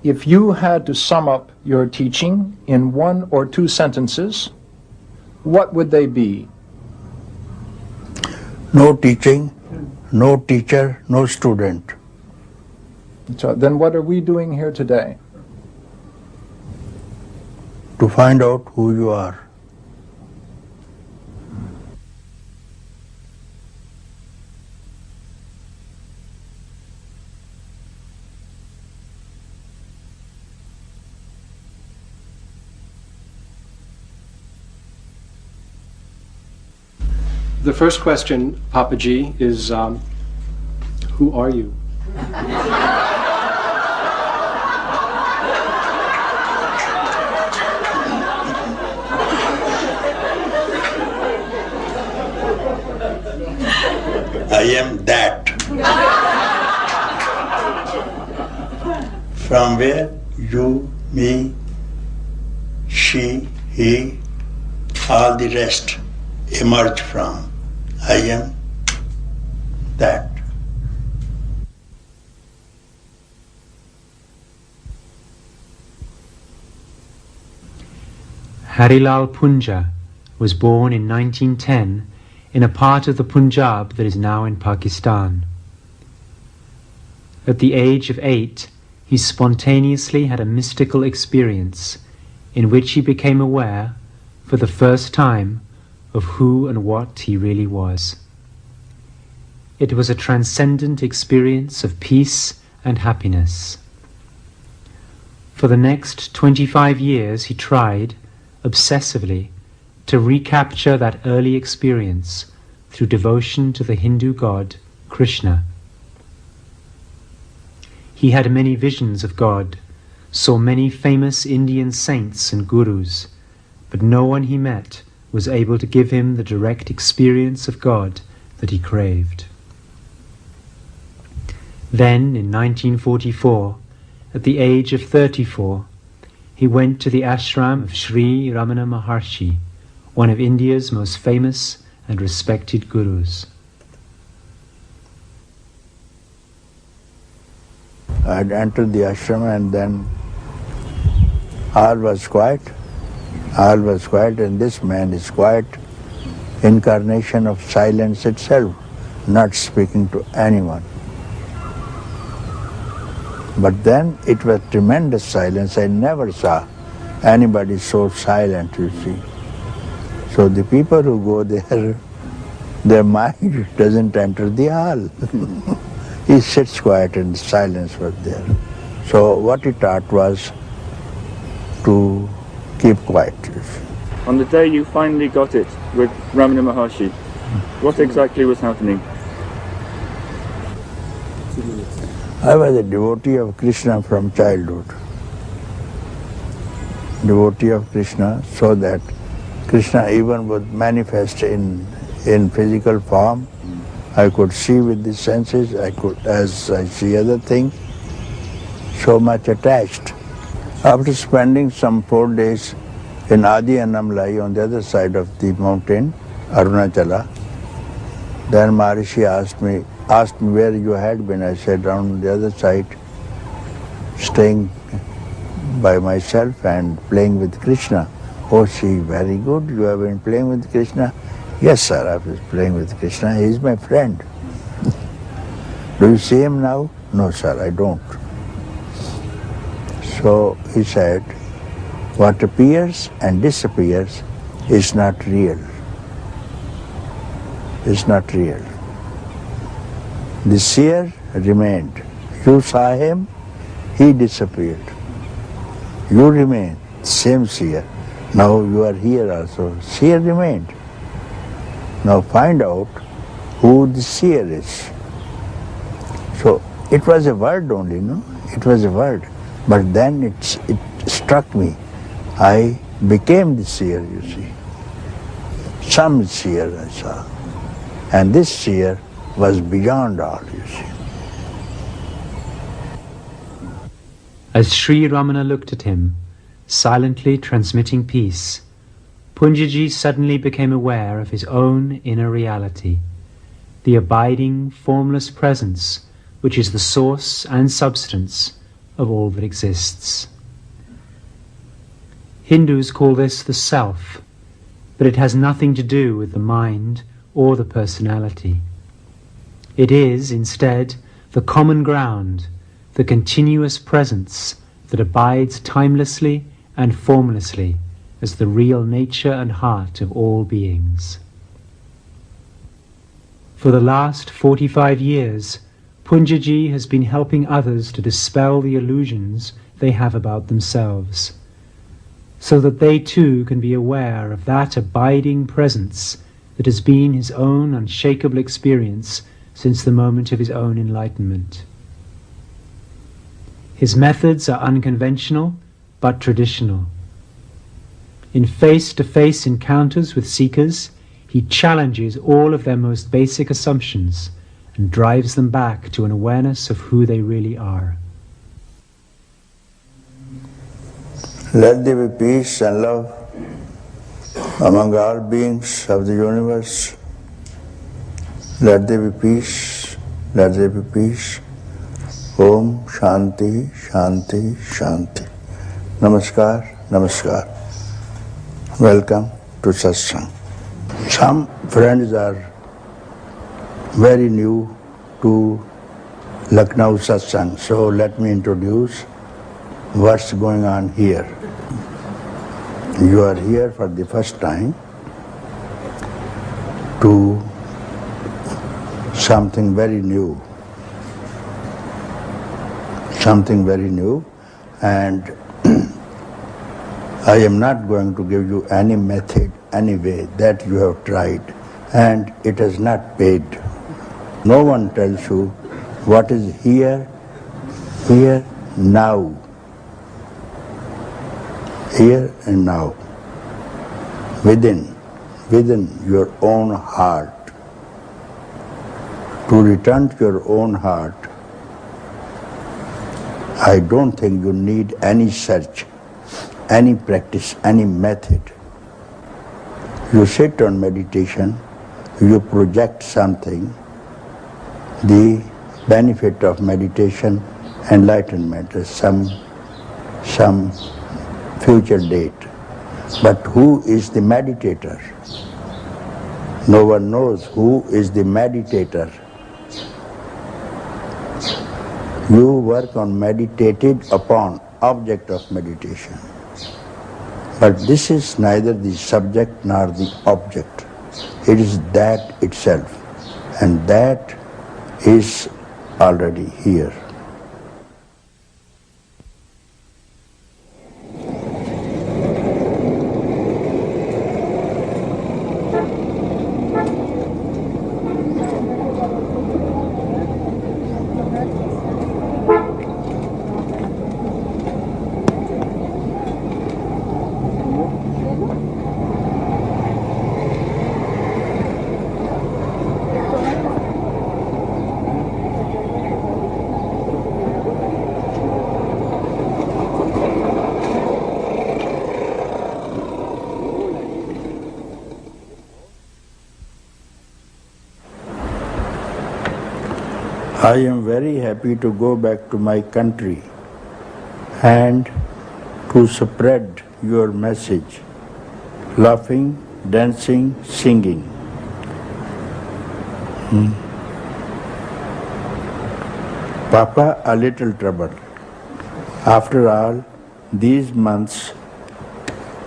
if you had to sum up your teaching in 1 or 2 sentences, what would they be? No teaching, no teacher, no student. So then what are we doing here today? To find out who you are. The first question, Papaji, is who are you? I am that. From where you, me, she, he, all the rest emerge from. I am that. Harilal Poonja was born in 1910 in a part of the Punjab that is now in Pakistan. At the age of 8, he spontaneously had a mystical experience in which he became aware, for the first time, of who and what he really was. It was a transcendent experience of peace and happiness. For the next 25 years he tried, obsessively, to recapture that early experience through devotion to the Hindu god, Krishna. He had many visions of God, saw many famous Indian saints and gurus, but no one he met was able to give him the direct experience of God that he craved. Then, in 1944, at the age of 34, he went to the ashram of Sri Ramana Maharshi, one of India's most famous and respected gurus. I had entered the ashram and then all was quiet. All was quiet, and this man is quiet, incarnation of silence itself, not speaking to anyone. But then it was tremendous silence. I never saw anybody so silent, you see. So the people who go there, their mind doesn't enter the hall. He sits quiet and silence was there. So what he taught was to keep quiet. On the day you finally got it with Ramana Maharshi, what exactly was happening? I was a devotee of Krishna from childhood. Devotee of Krishna, so that Krishna even would manifest in physical form. I could see with the senses, I could, as I see other things, so much attached. After spending some 4 days in Adi Annamlai on the other side of the mountain, Arunachala, then Maharshi asked me where you had been. I said, on the other side, staying by myself and playing with Krishna. Oh, see, very good, you have been playing with Krishna? Yes, sir, I was playing with Krishna. He is my friend. Do you see him now? No, sir, I don't. So he said, what appears and disappears is not real. It's not real. The seer remained. You saw him, he disappeared. You remain, same seer. Now you are here also. Seer remained. Now find out who the seer is. So it was a word only, no? It was a word. But then it struck me. I became the seer, you see. Some seer I saw. And this seer was beyond all, you see. As Sri Ramana looked at him, silently transmitting peace, Poonjaji suddenly became aware of his own inner reality, the abiding, formless presence which is the source and substance of all that exists. Hindus call this the self, but it has nothing to do with the mind or the personality. It is, instead, the common ground, the continuous presence that abides timelessly and formlessly as the real nature and heart of all beings. For the last 45 years, Poonja has been helping others to dispel the illusions they have about themselves, so that they too can be aware of that abiding presence that has been his own unshakable experience since the moment of his own enlightenment. His methods are unconventional but traditional. In face-to-face encounters with seekers, he challenges all of their most basic assumptions and drives them back to an awareness of who they really are. Let there be peace and love among all beings of the universe. Let there be peace, let there be peace. Om Shanti, Shanti, Shanti. Namaskar, Namaskar. Welcome to Satsang. Some friends are very new to Lucknow Satsang, so let me introduce what's going on here. You are here for the first time to something very new. Something very new, and I am not going to give you any method, any way that you have tried, and it has not paid. No one tells you what is here, now. Here and now. Within your own heart. To return to your own heart, I don't think you need any search, any practice, any method. You sit on meditation, you project something, the benefit of meditation, enlightenment, some future date. But who is the meditator? No one knows who is the meditator. You work on meditated upon object of meditation. But this is neither the subject nor the object. It is that itself. And that is already here. I am very happy to go back to my country and to spread your message, laughing, dancing, singing. Papa, a little trouble. After all these months,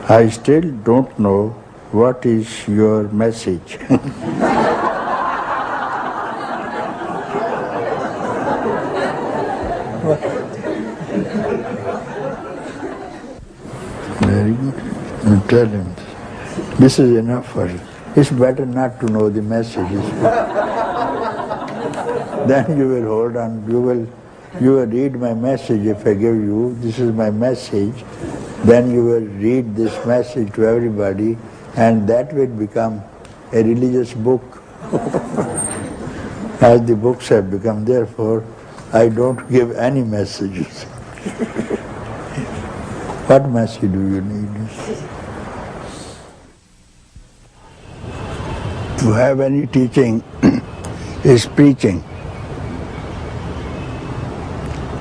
I still don't know what is your message. Very good. And tell him this is enough for you. It's better not to know the messages. Then you will hold on. You will read my message if I give you. This is my message. Then you will read this message to everybody, and that will become a religious book. As the books have become. Therefore, I don't give any messages. What message do you need? To have any teaching is preaching.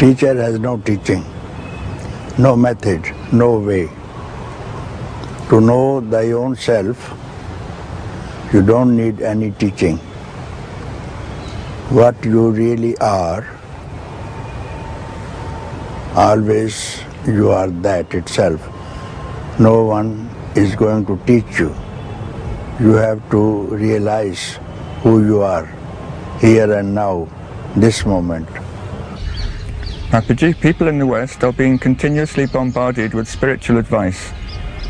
Teacher has no teaching, no method, no way. To know thy own self, you don't need any teaching. What you really are, always you are that itself. No one is going to teach you. You have to realize who you are, here and now, this moment. Papaji, people in the West are being continuously bombarded with spiritual advice.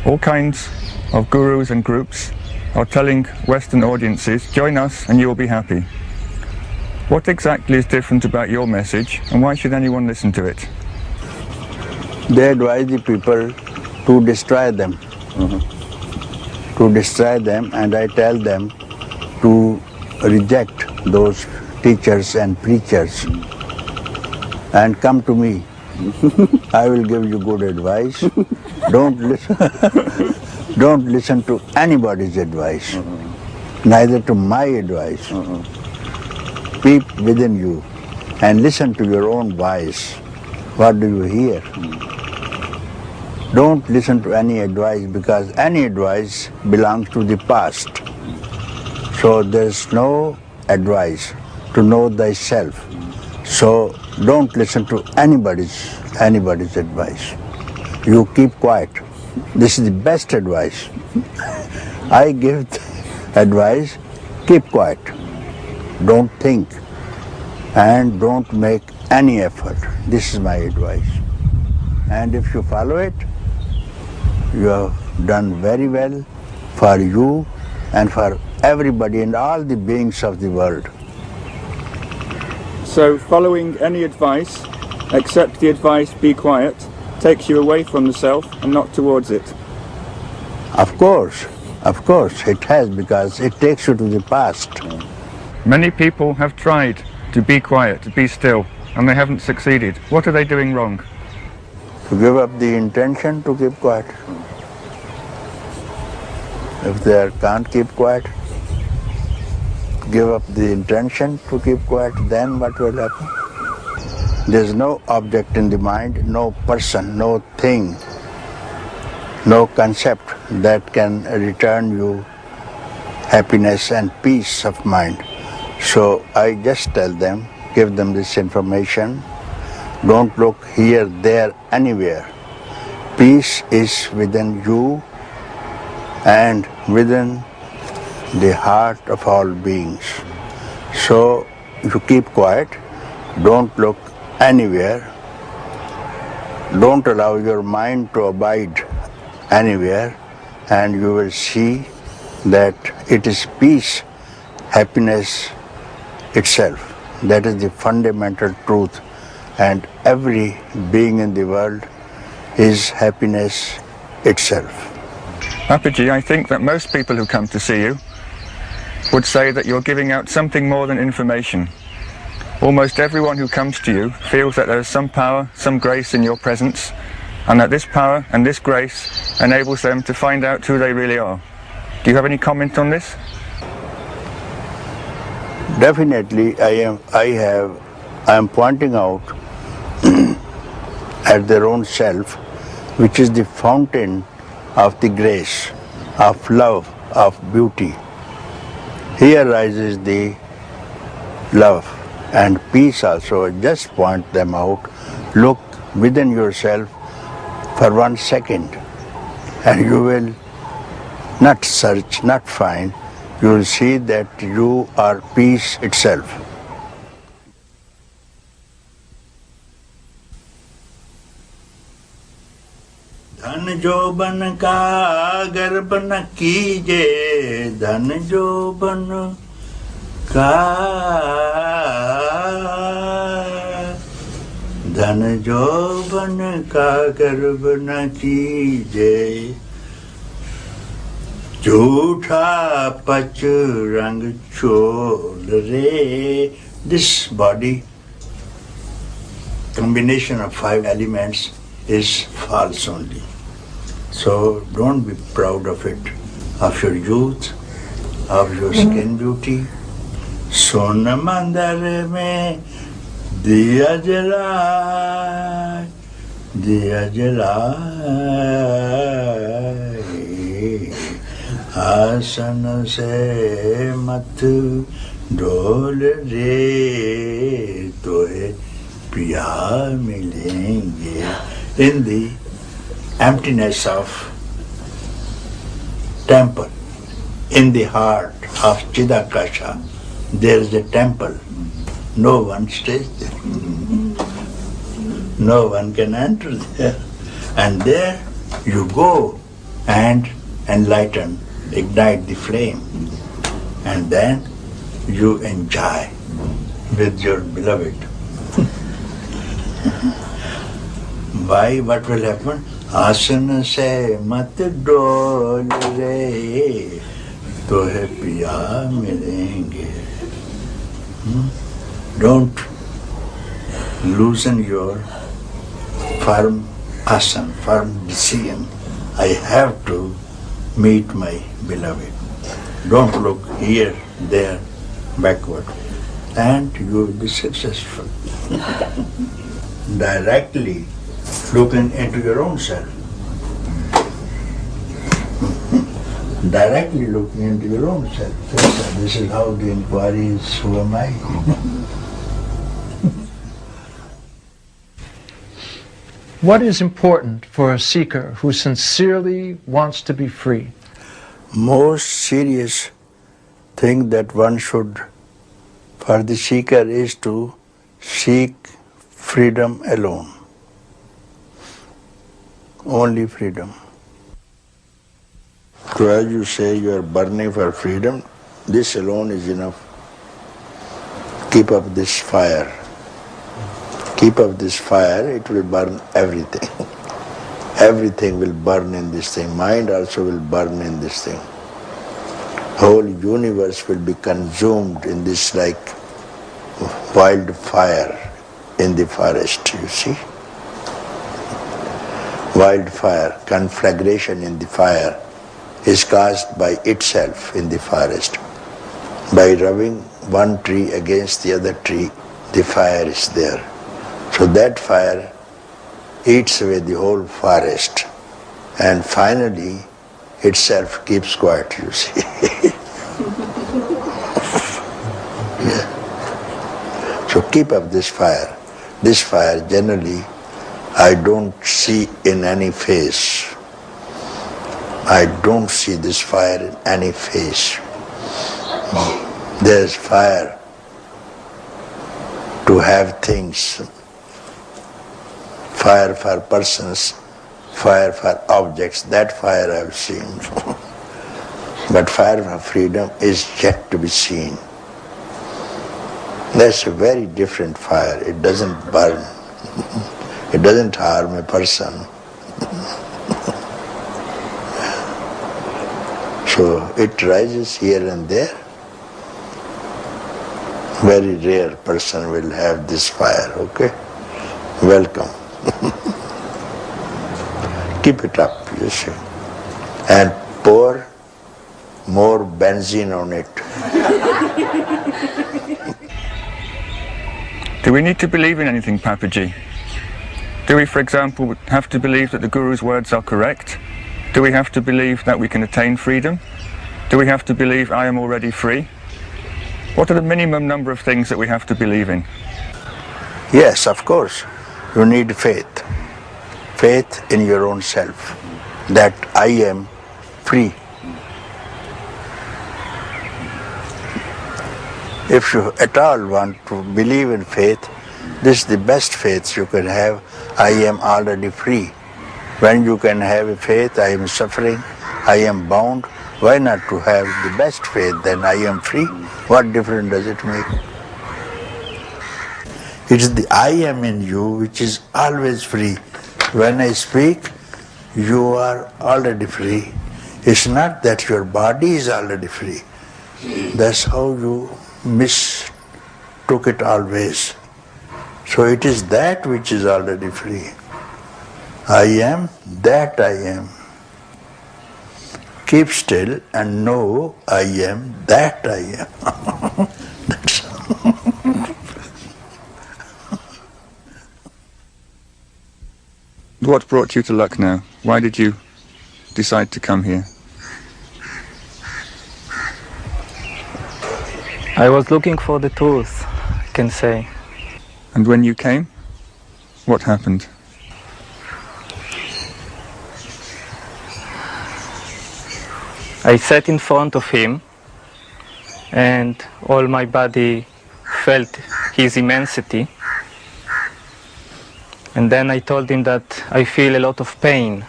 All kinds of gurus and groups are telling Western audiences, join us and you will be happy. What exactly is different about your message, and why should anyone listen to it? They advise the people to destroy them. To destroy them, and I tell them to reject those teachers and preachers and come to me. I will give you good advice. Don't listen to anybody's advice, neither to my advice. Peep within you and listen to your own voice. What do you hear? Don't listen to any advice, because any advice belongs to the past. So there's no advice to know thyself. So don't listen to anybody's advice. You keep quiet. This is the best advice. I give advice, keep quiet. Don't think and don't make any effort. This is my advice. And if you follow it, you have done very well for you and for everybody and all the beings of the world. So following any advice, except the advice, be quiet, takes you away from the self and not towards it. Of course it has, because it takes you to the past. Many people have tried to be quiet, to be still, and they haven't succeeded. What are they doing wrong? To give up the intention to keep quiet. If they can't keep quiet, give up the intention to keep quiet, then what will happen? There's no object in the mind, no person, no thing, no concept that can return you happiness and peace of mind. So I just tell them, give them this information. Don't look here, there, anywhere. Peace is within you and within the heart of all beings. So if you keep quiet, don't look anywhere, don't allow your mind to abide anywhere, and you will see that it is peace, happiness itself. That is the fundamental truth, and every being in the world is happiness itself. Papaji, I think that most people who come to see you would say that you're giving out something more than information. Almost everyone who comes to you feels that there is some power, some grace in your presence, and that this power and this grace enables them to find out who they really are. Do you have any comment on this? Definitely, I am pointing out at their own self, which is the fountain of the grace, of love, of beauty. Here rises the love and peace also. Just point them out. Look within yourself for 1 second, and you will not search, not find. You will see that you are peace itself. धन जोबन का गर्भ न कीजे, धन जोबन का, धन जोबन का गर्भ न कीजे, झूठा पच रंग चोल रे. This body, combination of 5 elements, is false only. So don't be proud of it, of your youth, of your skin beauty. Son mandar mein Diya jalai, diya jalai, asan se mat dol re, tohe piya milenge. In the emptiness of temple, in the heart of Chidakasha, there is a temple. No one stays there. No one can enter there. And there you go and enlighten, ignite the flame. And then you enjoy with your beloved. Why? What will happen? Asana se mat dol re, tohe piya milenge. Don't loosen your firm asana, firm decision. I have to meet my beloved. Don't look here, there, backward. And you will be successful. Directly looking into your own self. Directly looking into your own self. This is how the inquiry is, who am I? What is important for a seeker who sincerely wants to be free? Most serious thing that one should, for the seeker, is to seek freedom alone. Only freedom. So as you say, you are burning for freedom, this alone is enough. Keep up this fire. Keep up this fire, it will burn everything. Everything will burn in this thing. Mind also will burn in this thing. Whole universe will be consumed in this like wildfire in the forest, you see. Wildfire, conflagration in the fire is caused by itself in the forest. By rubbing one tree against the other tree, the fire is there. So that fire eats away the whole forest and finally itself keeps quiet, you see. Yeah. So keep up this fire. This fire generally I don't see in any face. I don't see this fire in any face. There's fire to have things, fire for persons, fire for objects, that fire I've seen. But fire for freedom is yet to be seen. That's a very different fire. It doesn't burn. It doesn't harm a person. So it rises here and there. Very rare person will have this fire, okay? Welcome. Keep it up, you see. And pour more benzene on it. Do we need to believe in anything, Papaji? Do we, for example, have to believe that the Guru's words are correct? Do we have to believe that we can attain freedom? Do we have to believe I am already free? What are the minimum number of things that we have to believe in? Yes, of course. You need faith. Faith in your own self, that I am free. If you at all want to believe in faith, this is the best faith you can have. I am already free. When you can have a faith, I am suffering, I am bound, why not to have the best faith, then I am free? What difference does it make? It is the I am in you which is always free. When I speak, you are already free. It's not that your body is already free. That's how you mistook it always. So it is that which is already free. I am that I am. Keep still and know I am that I am. That's all. what brought you to Lucknow? Why did you decide to come here? I was looking for the truth, I can say. And when you came, what happened? I sat in front of him and all my body felt his immensity. And then I told him that I feel a lot of pain.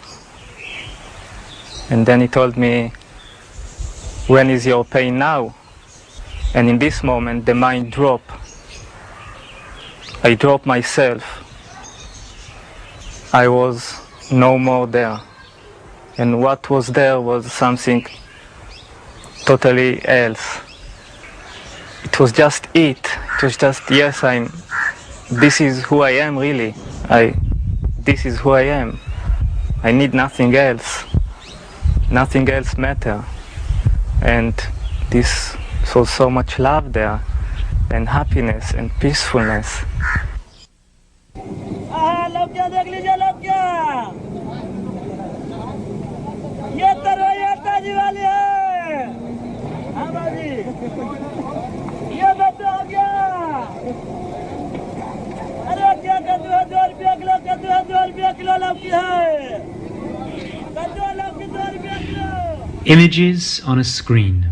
And then he told me, when is your pain now? And in this moment the mind dropped. I dropped myself. I was no more there. And what was there was something totally else. It was just it. It was just, yes, this is who I am really. This is who I am. I need nothing else. Nothing else matter. And this was so much love there, and happiness and peacefulness. Images on a screen.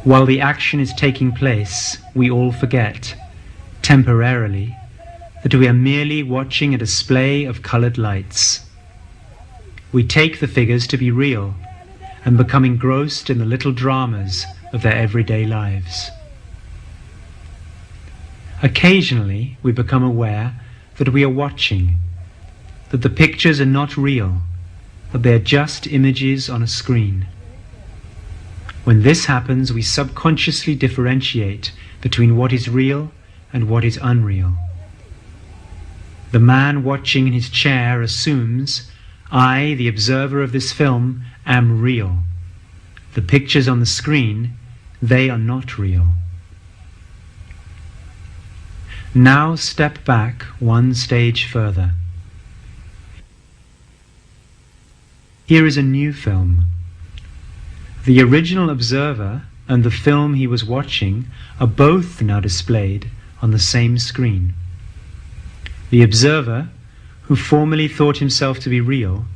While the action is taking place, we all forget, temporarily, that we are merely watching a display of colored lights. We take the figures to be real and become engrossed in the little dramas of their everyday lives. Occasionally, we become aware that we are watching, that the pictures are not real, that they are just images on a screen. When this happens, we subconsciously differentiate between what is real and what is unreal. The man watching in his chair assumes, I, the observer of this film, am real. The pictures on the screen, they are not real. Now step back one stage further. Here is a new film. The original observer and the film he was watching are both now displayed on the same screen. The observer, who formerly thought himself to be real,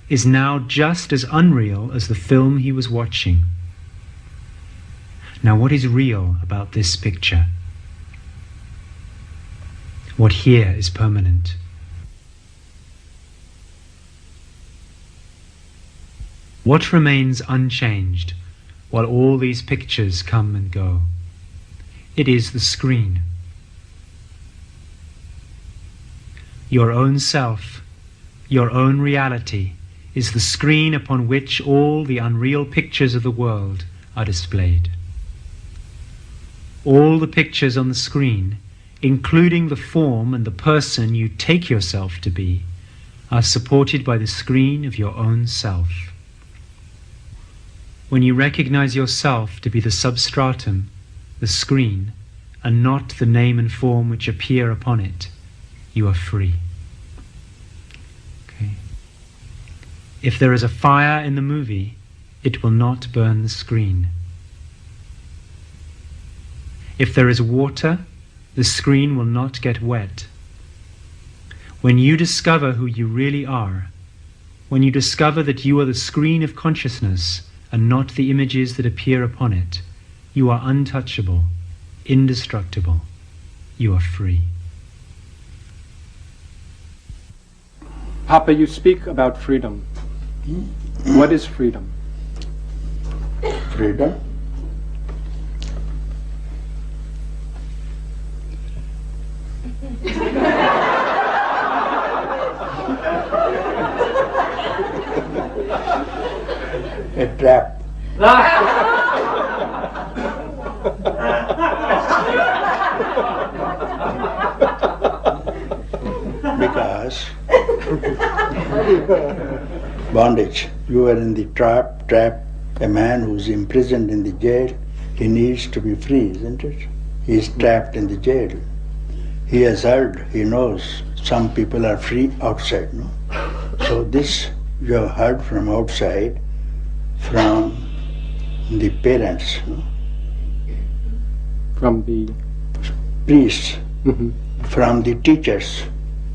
is now just as unreal as the film he was watching. Now, what is real about this picture? What here is permanent? What remains unchanged while all these pictures come and go? It is the screen. Your own self, your own reality, is the screen upon which all the unreal pictures of the world are displayed. All the pictures on the screen, including the form and the person you take yourself to be, are supported by the screen of your own self. When you recognize yourself to be the substratum, the screen, and not the name and form which appear upon it, you are free. Okay. If there is a fire in the movie, it will not burn the screen. If there is water, the screen will not get wet. When you discover who you really are, when you discover that you are the screen of consciousness and not the images that appear upon it, you are untouchable, indestructible. You are free. Papa, you speak about freedom. What is freedom? Freedom? A trap. Because bondage. You are in the trap. A man who's imprisoned in the jail, he needs to be free, isn't it? He is trapped in the jail. He has heard, he knows some people are free outside, no? So this you have heard from outside, from the parents, no? From the Priests, from the teachers,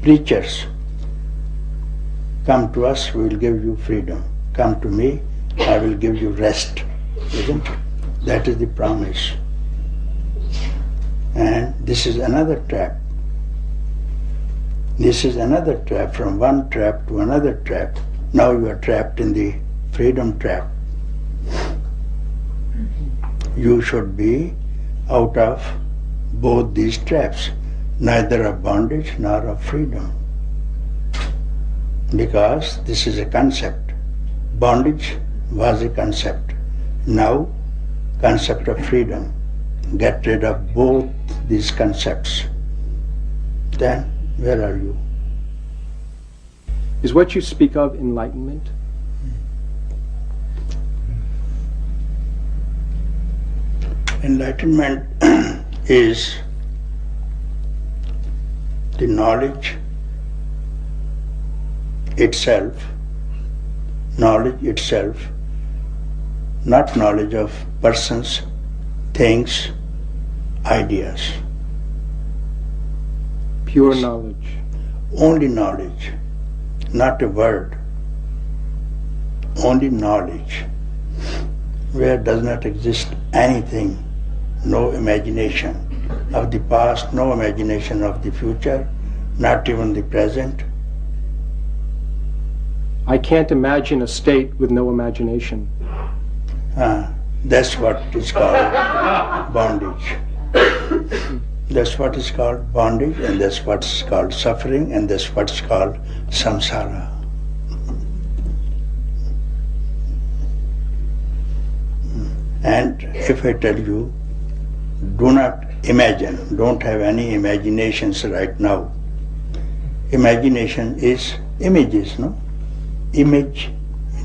preachers. Come to us, we will give you freedom. Come to me, I will give you rest. Isn't it? That is the promise. And this is another trap. This is another trap, from one trap to another trap. Now you are trapped in the freedom trap. You should be out of both these traps, neither of bondage nor of freedom. Because this is a concept. Bondage was a concept. Now, concept of freedom. Get rid of both these concepts. Then, where are you? Is what you speak of enlightenment? Enlightenment is the knowledge itself, not knowledge of persons, things, ideas. Pure knowledge. Only knowledge, not a word. Only knowledge, where does not exist anything, no imagination of the past, no imagination of the future, not even the present. I can't imagine a state with no imagination. That's what is called bondage. That's what is called bondage, and that's what's called suffering, and that's what's called samsara. And if I tell you, do not imagine, don't have any imaginations right now. Imagination is images, no? Image,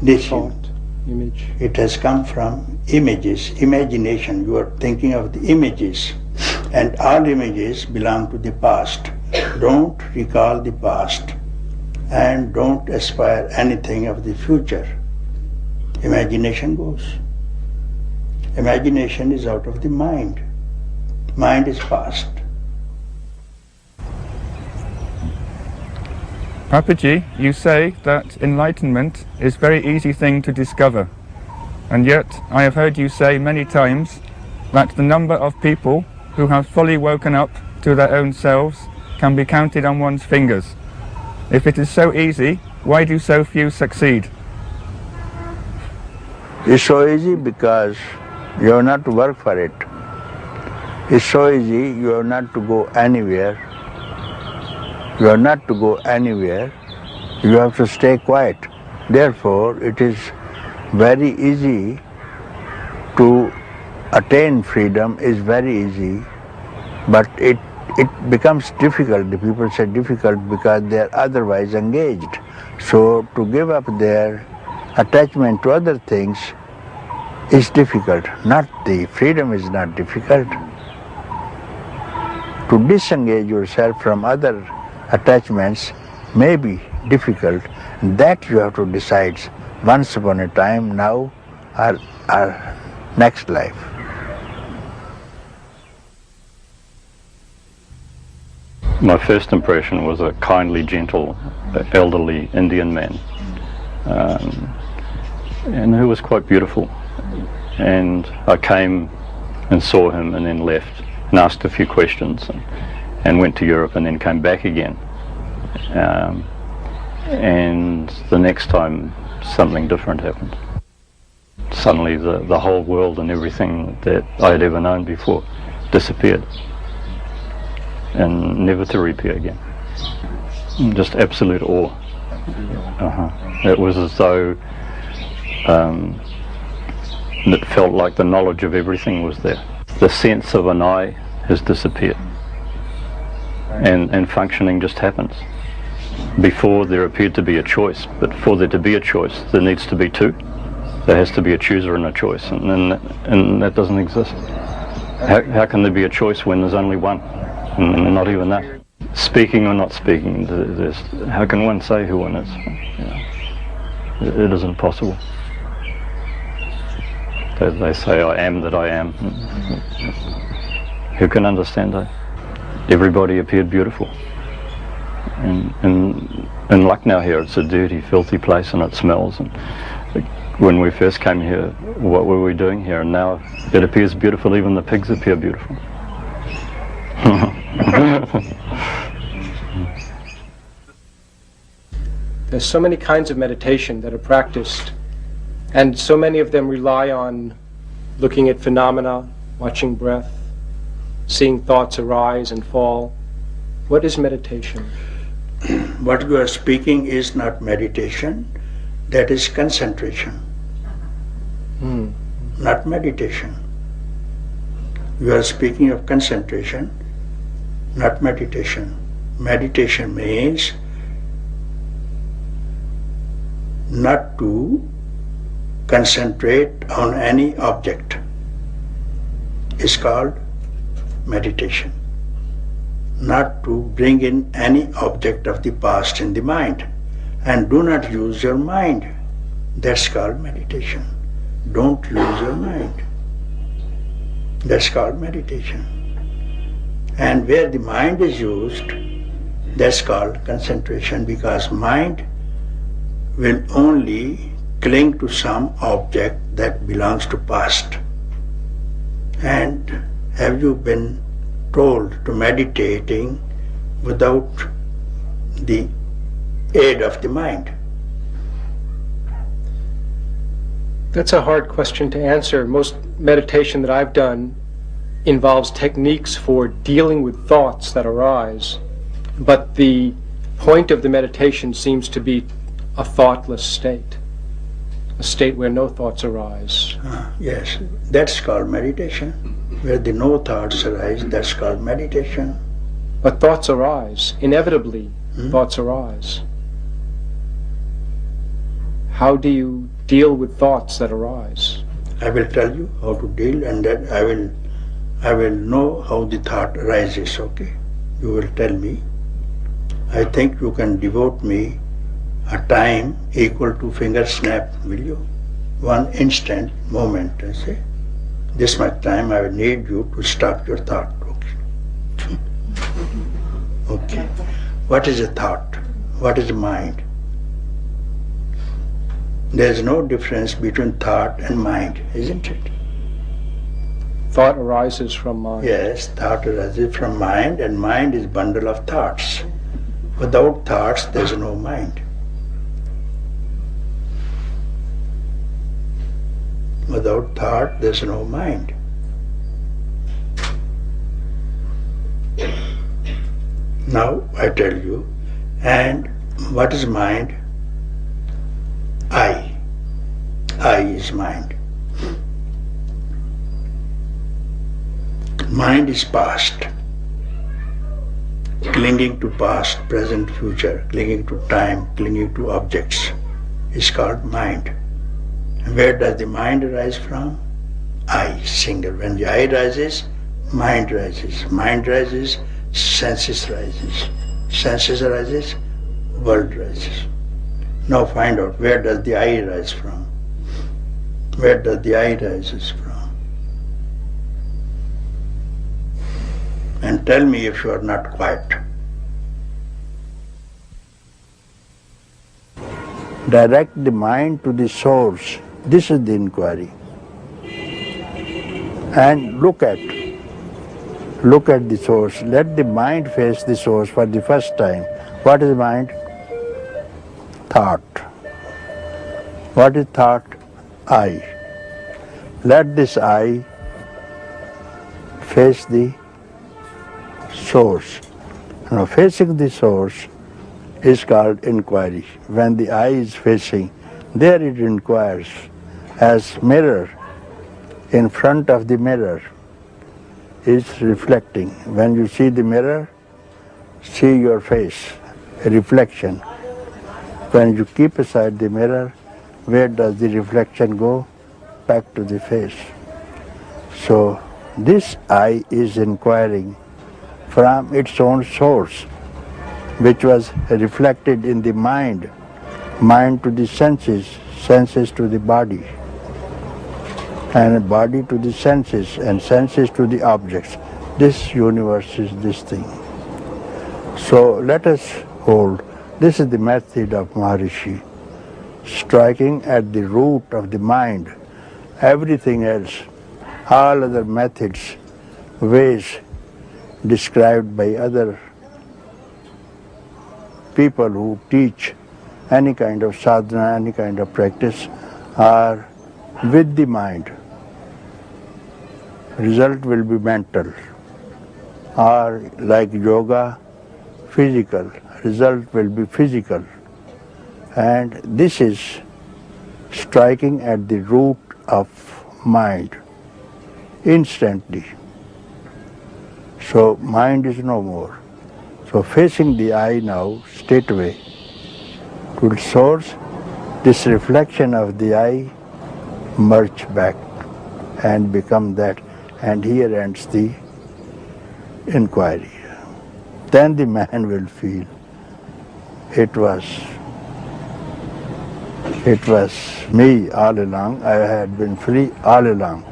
Thought, image. it has come from images, imagination. You are thinking of the images, and all images belong to the past. Don't recall the past, and don't aspire anything of the future. Imagination goes. Imagination is out of the mind. Mind is past. Papaji, you say that enlightenment is a very easy thing to discover, and yet I have heard you say many times that the number of people who have fully woken up to their own selves can be counted on one's fingers. If it is so easy, why do so few succeed? It's so easy because you have not to work for it. It's so easy, you have not to go anywhere. You have not to go anywhere. You have to stay quiet. Therefore, it is very easy to attain freedom, is very easy, but it becomes difficult. The people say difficult because they are otherwise engaged. So to give up their attachment to other things is difficult. Not the freedom is not difficult. To disengage yourself from other attachments may be difficult. That you have to decide once upon a time, now or next life. My first impression was a kindly, gentle, elderly Indian man, and who was quite beautiful. And I came and saw him and then left and asked a few questions and went to Europe and then came back again. And the next time something different happened. Suddenly the whole world and everything that I had ever known before disappeared and never to reappear again. Just absolute awe. It was as though it felt like the knowledge of everything was there. The sense of an I has disappeared, and functioning just happens. Before there appeared to be a choice, but for there to be a choice there needs to be two. There has to be a chooser and a choice, and that doesn't exist. How can there be a choice when there's only one? And not even that. speaking or not speaking, how can one say who one is? It isn't possible. They say, I am that I am. Who can understand that? Everybody appeared beautiful. In Lucknow here, it's a dirty, filthy place and it smells. And when we first came here, what were we doing here? And now it appears beautiful, even the pigs appear beautiful. There's so many kinds of meditation that are practiced, and so many of them rely on looking at phenomena, watching breath, seeing thoughts arise and fall. What is meditation? What you are speaking is not meditation, that is concentration. Not meditation. You are speaking of concentration, not meditation. Meditation means not to concentrate on any object. It's called meditation. Not to bring in any object of the past in the mind. And do not use your mind. That's called meditation. Don't use your mind. That's called meditation. And where the mind is used, that's called concentration, because mind will only cling to some object that belongs to past. And have you been told to meditating without the aid of the mind? That's a hard question to answer. Most meditation that I've done involves techniques for dealing with thoughts that arise, but the point of the meditation seems to be a thoughtless state, a state where no thoughts arise. Yes, that's called meditation. Where the no thoughts arise, that's called meditation. But thoughts arise. Inevitably, thoughts arise. How do you deal with thoughts that arise? I will tell you how to deal, and then I will know how the thought arises, okay? You will tell me. I think you can devote me a time equal to finger snap, will you? One instant moment, I say. This much time I will need you to stop your thought, okay? Okay. What is a thought? What is a mind? There is no difference between thought and mind, isn't it? Thought arises from mind. Yes, thought arises from mind, and mind is a bundle of thoughts. Without thoughts, there is no mind. Without thought, there is no mind. Now I tell you, and what is mind? I is mind. Mind is past, clinging to past, present, future, clinging to time, clinging to objects is called mind. And where does the mind arise from? I, single. When the I rises, mind rises. Mind rises, senses rises. Senses arises, world rises. Now find out, where does the I rise from? Where does the I rises from? And tell me if you are not quiet. Direct the mind to the source. This is the inquiry. And look at the source. Let the mind face the source for the first time. What is mind? Thought. What is thought? I. Let this I face the source. Now, facing the source is called inquiry. When the I is facing, there it inquires. As mirror, in front of the mirror is reflecting. When you see the mirror, see your face, a reflection. When you keep aside the mirror, where does the reflection go? Back to the face. So this I is inquiring from its own source. which was reflected in the mind, mind to the senses, senses to the body, and body to the senses, and senses to the objects. This universe is this thing. So let us hold, this is the method of Maharshi, striking at the root of the mind. Everything else, all other methods, ways described by other people who teach any kind of sadhana, any kind of practice, are with the mind. Result will be mental. Or like yoga, physical. Result will be physical. And this is striking at the root of mind instantly. So mind is no more. So facing the eye now, straightway, to the source, this reflection of the eye merge back and become that. And here ends the inquiry. Then the man will feel it was me all along. I had been free all along.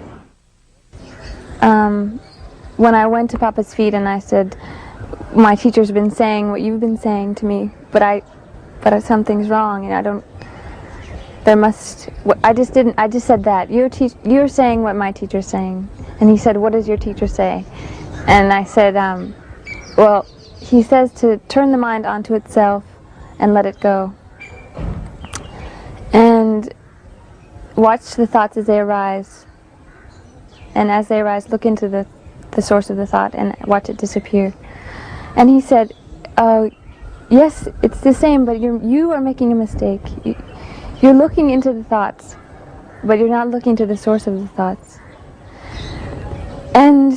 When I went to Papa's feet and I said, my teacher's been saying what you've been saying to me, but something's wrong, and I just said that. You're saying what my teacher's saying. And he said, what does your teacher say? And I said, well, he says to turn the mind onto itself and let it go. And watch the thoughts as they arise. And as they arise, look into the source of the thought and watch it disappear. And he said, yes, it's the same, but you are making a mistake. You're looking into the thoughts, but you're not looking to the source of the thoughts. And,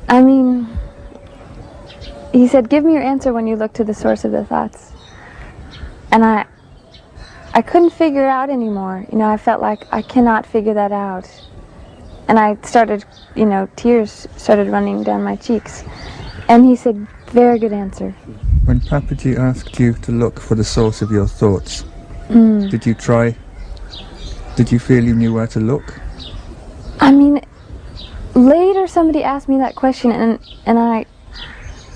I mean, he said, give me your answer when you look to the source of the thoughts. And I couldn't figure it out anymore. You know, I felt like I cannot figure that out. And I started, tears started running down my cheeks. And he said, very good answer. When Papaji asked you to look for the source of your thoughts, did you try? Did you feel you knew where to look? I mean, later somebody asked me that question, and I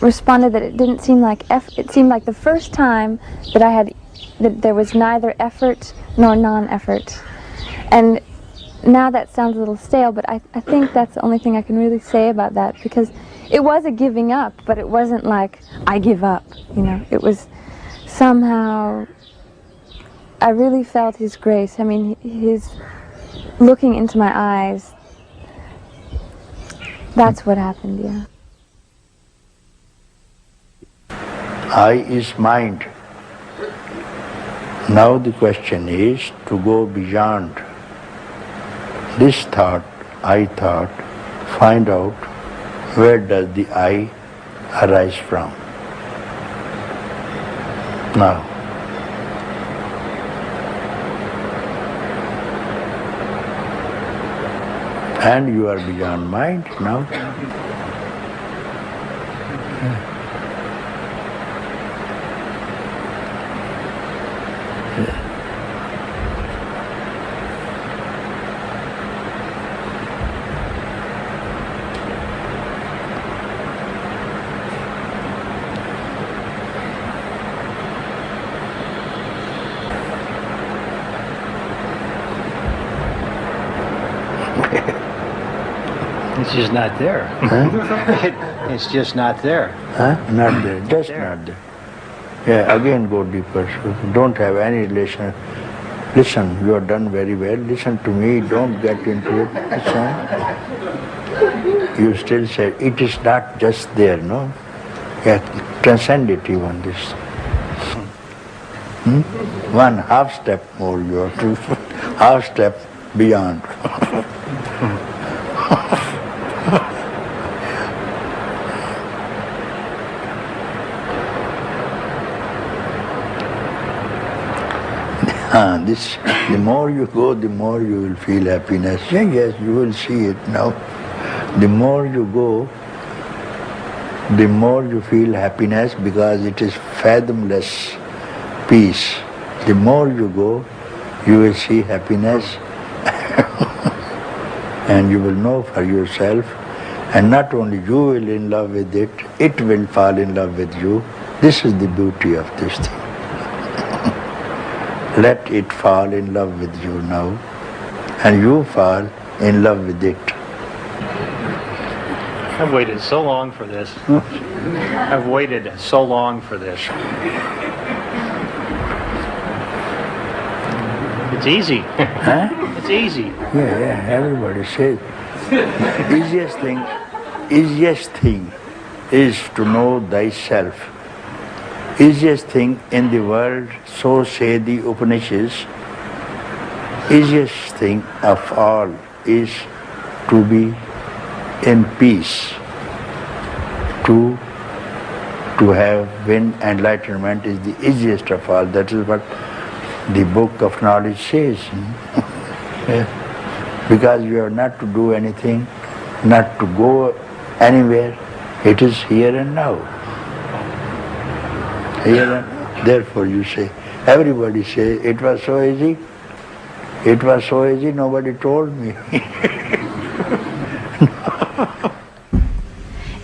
responded that it didn't seem like it seemed like the first time that there was neither effort nor non-effort. And now that sounds a little stale, but I think that's the only thing I can really say about that, because it was a giving up, but it wasn't like I give up, It was somehow, I really felt his grace. I mean, his looking into my eyes. That's what happened, yeah. I is mind. Now the question is to go beyond this thought, I thought, find out where does the I arise from. Now, and you are beyond mind now. It's just not there. Huh? It's just not there. Huh? Not there, just not there. Yeah, again go deeper. So don't have any relation. Listen, you have done very well. Listen to me, don't get into it. Listen. You still say, it is not just there, no? Yeah, transcend it even this. One half step more you have to, half step beyond. The more you go, the more you will feel happiness. Yes, you will see it now. The more you go, the more you feel happiness, because it is fathomless peace. The more you go, you will see happiness and you will know for yourself, and not only you will in love with it, it will fall in love with you. This is the beauty of this thing. Let it fall in love with you now, and you fall in love with it. I've waited so long for this. I've waited so long for this. It's easy. Huh? It's easy. Yeah, everybody says. Easiest thing is to know thyself. Easiest thing in the world, so say the Upanishads, easiest thing of all is to be in peace, to win enlightenment is the easiest of all. That is what the book of knowledge says. Because you have not to do anything, not to go anywhere, it is here and now. Here and now. Therefore you say, everybody say, it was so easy. It was so easy, nobody told me.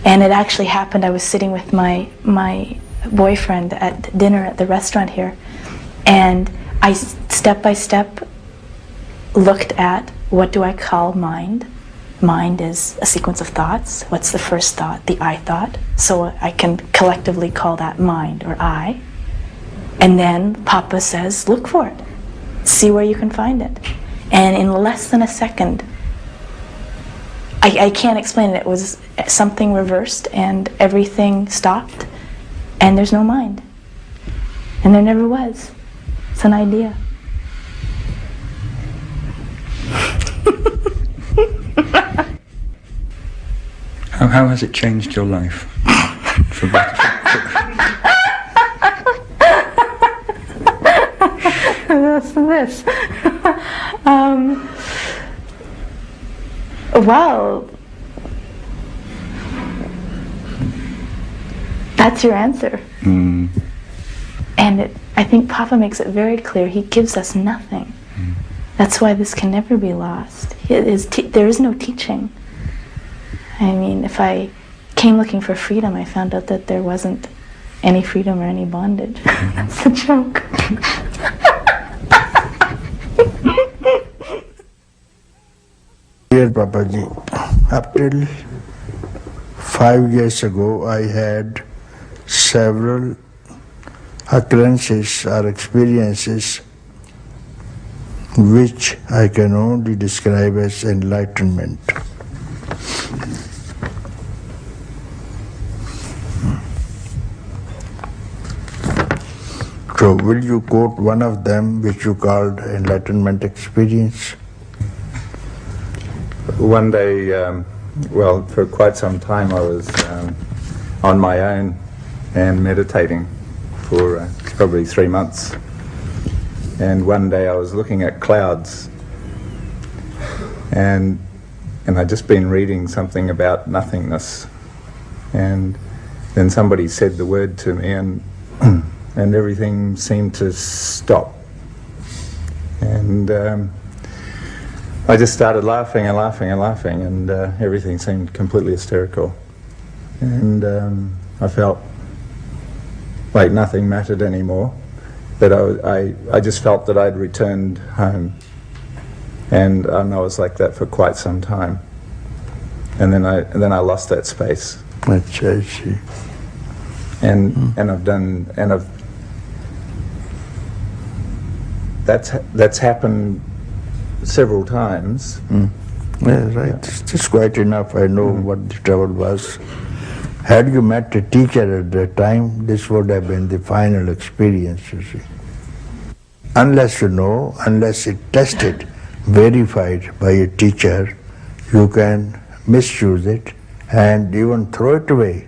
And it actually happened, I was sitting with my boyfriend at dinner at the restaurant here, and I step by step looked at, what do I call mind? Mind is a sequence of thoughts. What's the first thought? The I thought. So I can collectively call that mind or I. And then Papa says, look for it. See where you can find it. And in less than a second, I can't explain it. It was something reversed and everything stopped and there's no mind. And there never was. It's an idea. How has it changed your life? For better? This. Well, that's your answer. And I think Papa makes it very clear, he gives us nothing. That's why this can never be lost. There is no teaching. I mean, if I came looking for freedom, I found out that there wasn't any freedom or any bondage. That's a joke. Dear Papaji, up till 5 years ago I had several occurrences or experiences which I can only describe as enlightenment. So will you quote one of them which you called Enlightenment Experience? One day, well, for quite some time I was on my own and meditating for probably 3 months. And one day I was looking at clouds and I'd just been reading something about nothingness. And then somebody said the word to me and everything seemed to stop. And I just started laughing and laughing and laughing, and everything seemed completely hysterical. And I felt like nothing mattered anymore, that I just felt that I'd returned home. And I was like that for quite some time. And then I lost that space. That's I see. And that's happened several times. Yeah, right. It's quite enough. I know what the trouble was. Had you met a teacher at that time, this would have been the final experience, you see. Unless you know, unless it's tested, verified by a teacher, you can misuse it and even throw it away.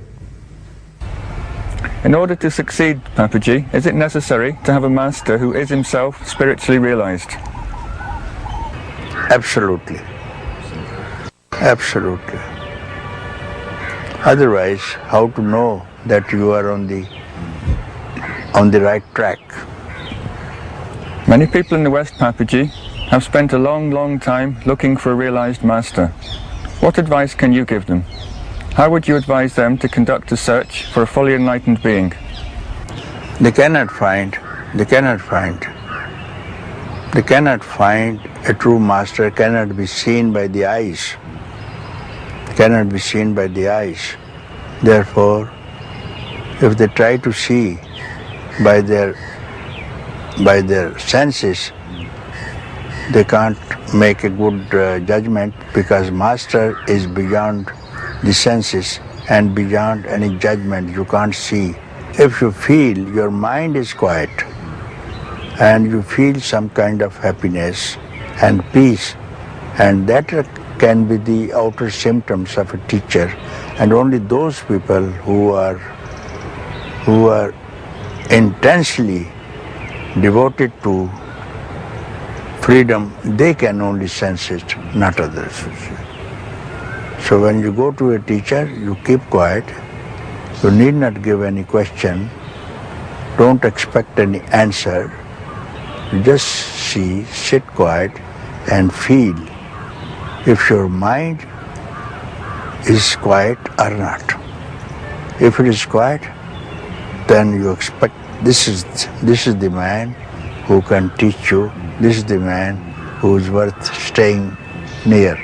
In order to succeed, Papaji, is it necessary to have a master who is himself spiritually realized? Absolutely. Absolutely. Otherwise, how to know that you are on the right track? Many people in the West, Papaji, have spent a long, long time looking for a realized master. What advice can you give them? How would you advise them to conduct a search for a fully enlightened being? They cannot find a true master, cannot be seen by the eyes. Therefore, if they try to see by their senses, they can't make a good judgment, because master is beyond the senses and beyond any judgment. You can't see. If you feel your mind is quiet and you feel some kind of happiness and peace, and that can be the outer symptoms of a teacher, and only those people who are intensely devoted to freedom, they can only sense it, not others. So when you go to a teacher, you keep quiet. You need not give any question. Don't expect any answer. You just see, sit quiet and feel if your mind is quiet or not. If it is quiet, then you expect this is the man who can teach you. This is the man who is worth staying near.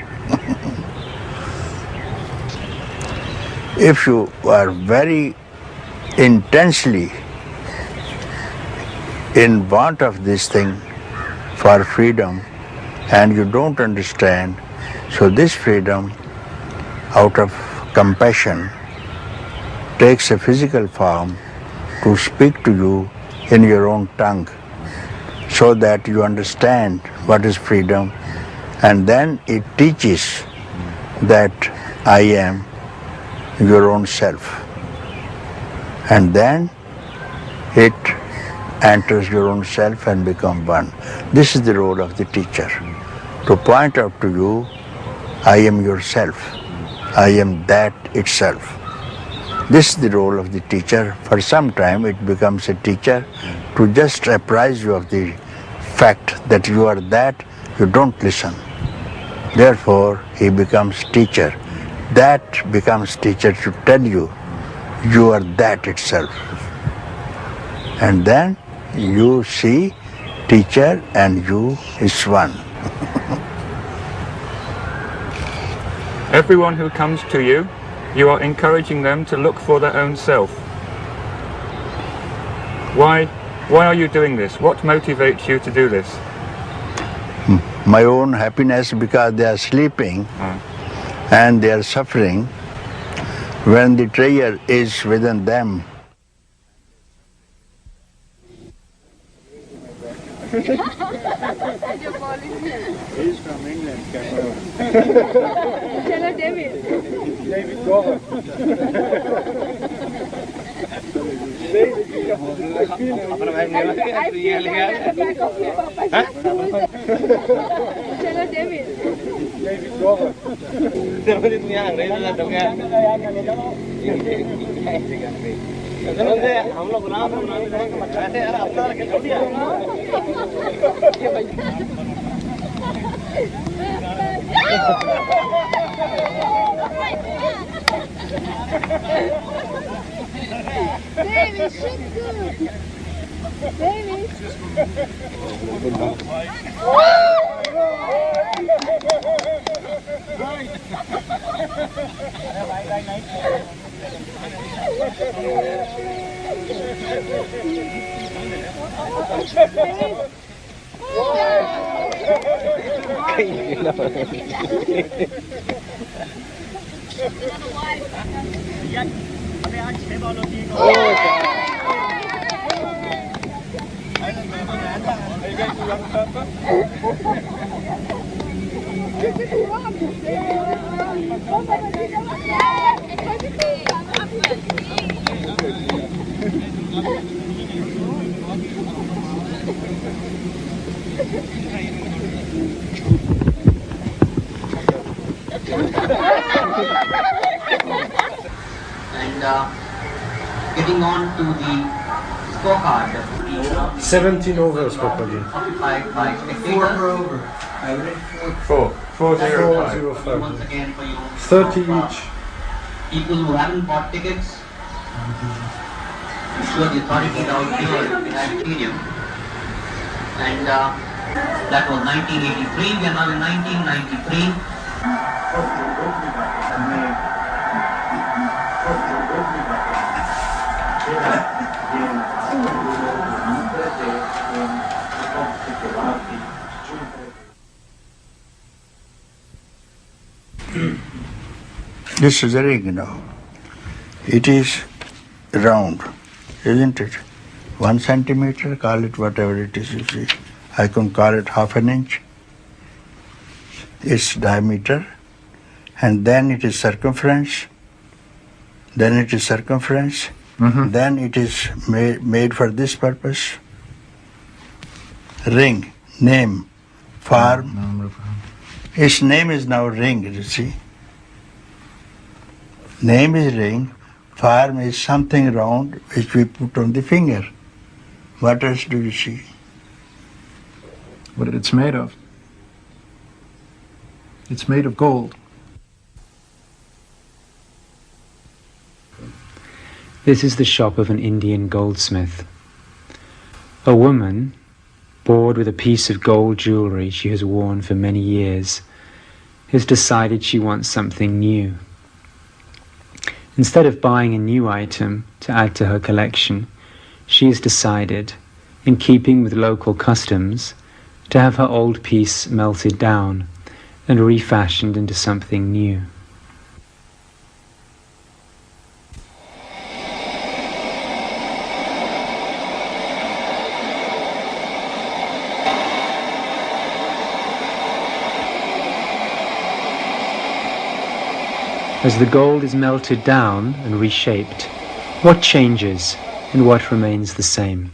If you are very intensely in want of this thing for freedom and you don't understand, so this freedom out of compassion takes a physical form to speak to you in your own tongue, so that you understand what is freedom, and then it teaches that I am your own self, and then it enters your own self and becomes one. This is the role of the teacher, to point out to you, I am yourself, I am that itself. This is the role of the teacher. For some time it becomes a teacher to just apprise you of the fact that you are that, you don't listen. Therefore he becomes teacher. That becomes teacher to tell you, you are that itself. And then you see teacher and you is one. Everyone who comes to you, you are encouraging them to look for their own self. Why are you doing this? What motivates you to do this? My own happiness, because they are sleeping and they are suffering. When the treasure is within them, he's from England. Hello, David. David, go on. Hello, David. David, go on. Baby, she's good. Baby. And getting on to the scorecard. 17 overs, Papaji. Occupied by spectators. 4 over. 405. Once again for you. 30 each. People who haven't bought tickets, I'm sure the authorities out here in Auditorium. And that was 1983. We are now in 1993. This is a ring now. It is round, isn't it? 1 centimeter, call it whatever it is, you see. I can call it half an inch. Its diameter. And then it is circumference. Then it is circumference. Then it is made for this purpose. Ring, name, form. Its name is now ring, you see. Name is ring, form is something round which we put on the finger. What else do you see? What it's made of. It's made of gold. This is the shop of an Indian goldsmith. A woman, bored with a piece of gold jewelry she has worn for many years, has decided she wants something new. Instead of buying a new item to add to her collection, she has decided, in keeping with local customs, to have her old piece melted down and refashioned into something new. As the gold is melted down and reshaped, what changes and what remains the same?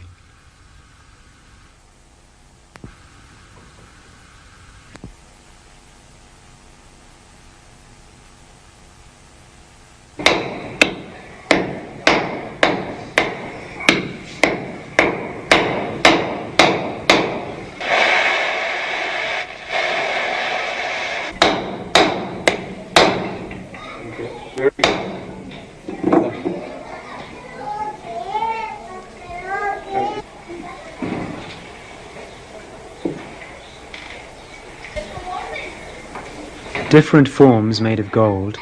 Different forms made of gold,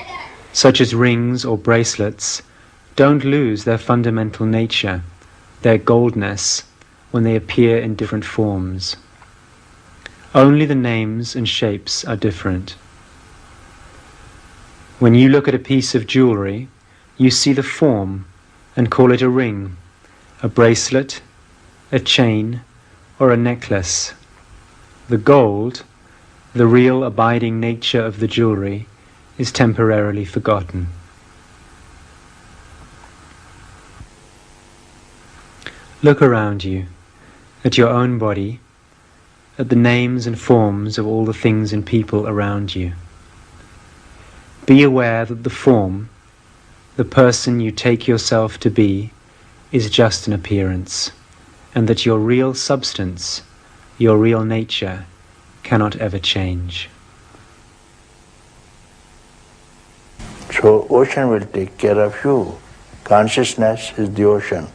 such as rings or bracelets, don't lose their fundamental nature, their goldness, when they appear in different forms. Only the names and shapes are different. When you look at a piece of jewelry, you see the form and call it a ring, a bracelet, a chain, or a necklace. The gold, the real abiding nature of the jewelry, is temporarily forgotten. Look around you, at your own body, at the names and forms of all the things and people around you. Be aware that the form, the person you take yourself to be, is just an appearance, and that your real substance, your real nature, cannot ever change. So ocean will take care of you. Consciousness is the ocean,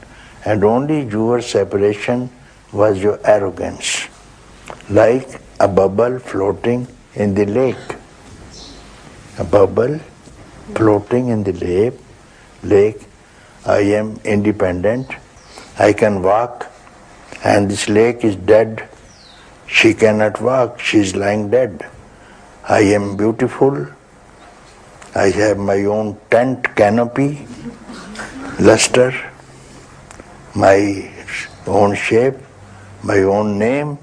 and only your separation was your arrogance, like a bubble floating in the lake. A bubble floating in the lake. I am independent, I can walk, and this lake is dead. She cannot walk, she is lying dead. I am beautiful, I have my own tent canopy, luster, my own shape, my own name,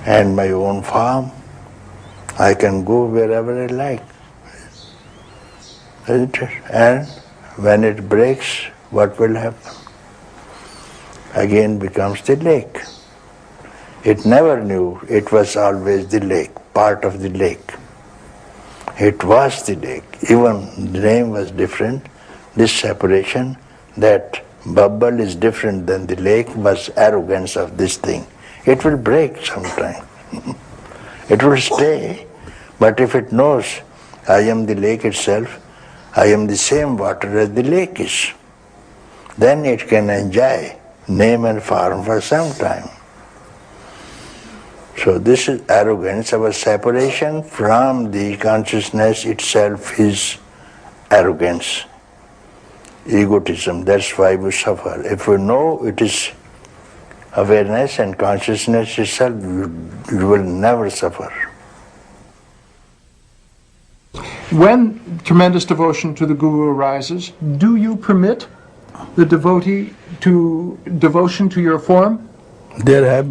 and my own form. I can go wherever I like. Isn't it? And when it breaks, what will happen? Again becomes the lake. It never knew it was always the lake, part of the lake. It was the lake. Even the name was different, this separation, that bubble is different than the lake, was arrogance of this thing. It will break sometime. It will stay, but if it knows, I am the lake itself, I am the same water as the lake is, then it can enjoy name and form for some time. So this is arrogance. Our separation from the consciousness itself is arrogance, egotism. That's why we suffer. If we know it is awareness and consciousness itself, you will never suffer. When tremendous devotion to the Guru arises, do you permit the devotee to devotion to your form? There are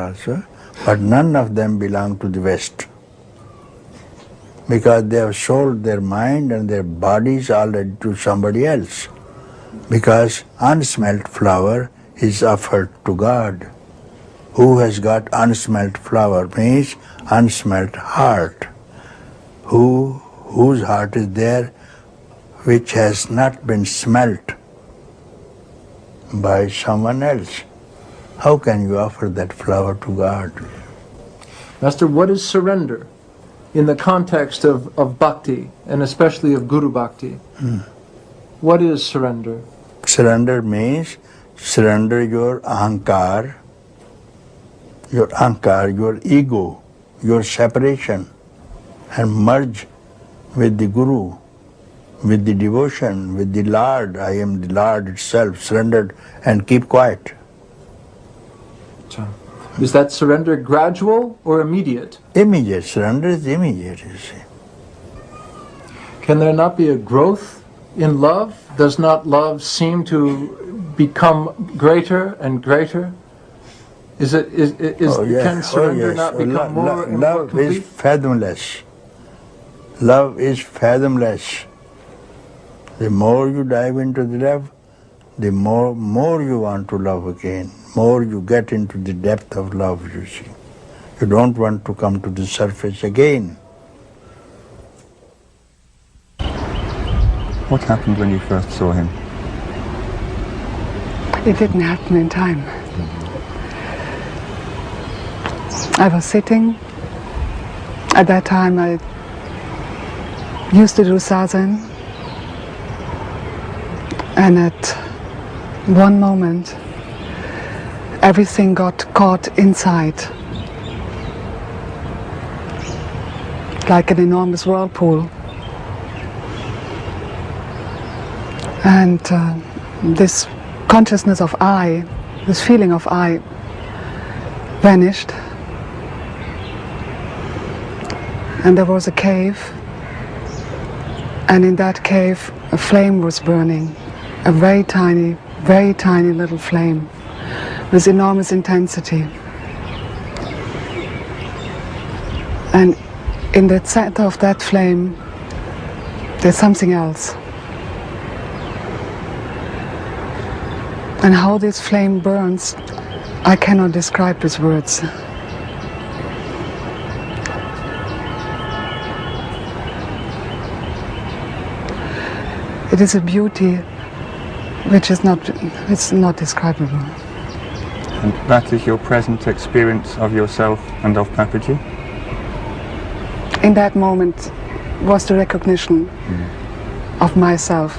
also, but none of them belong to the West, because they have sold their mind and their bodies already to somebody else, because unsmelt flower is offered to God. Who has got unsmelt flower means unsmelt heart. Whose heart is there which has not been smelt by someone else? How can you offer that flower to God? Master, what is surrender in the context of bhakti, and especially of Guru bhakti? What is surrender? Surrender means surrender your ahankar, your ego, your separation, and merge with the Guru, with the devotion, with the Lord. I am the Lord itself, surrendered, and keep quiet. Is that surrender gradual or immediate? Immediate. Surrender is immediate, you see. Can there not be a growth in love? Does not love seem to become greater and greater? Can surrender not become more and more complete? Love is fathomless. Love is fathomless. The more you dive into the love, the more you want to love again, more you get into the depth of love, you see. You don't want to come to the surface again. What happened when you first saw him? It didn't happen in time. I was sitting. At that time I used to do sadhana, and at one moment everything got caught inside, like an enormous whirlpool. And this consciousness of I, this feeling of I, vanished. And there was a cave, and in that cave a flame was burning, a very tiny little flame with enormous intensity. And in the center of that flame there's something else. And how this flame burns, I cannot describe with words. It is a beauty which is not describable. And that is your present experience of yourself and of Papaji? In that moment was the recognition of myself,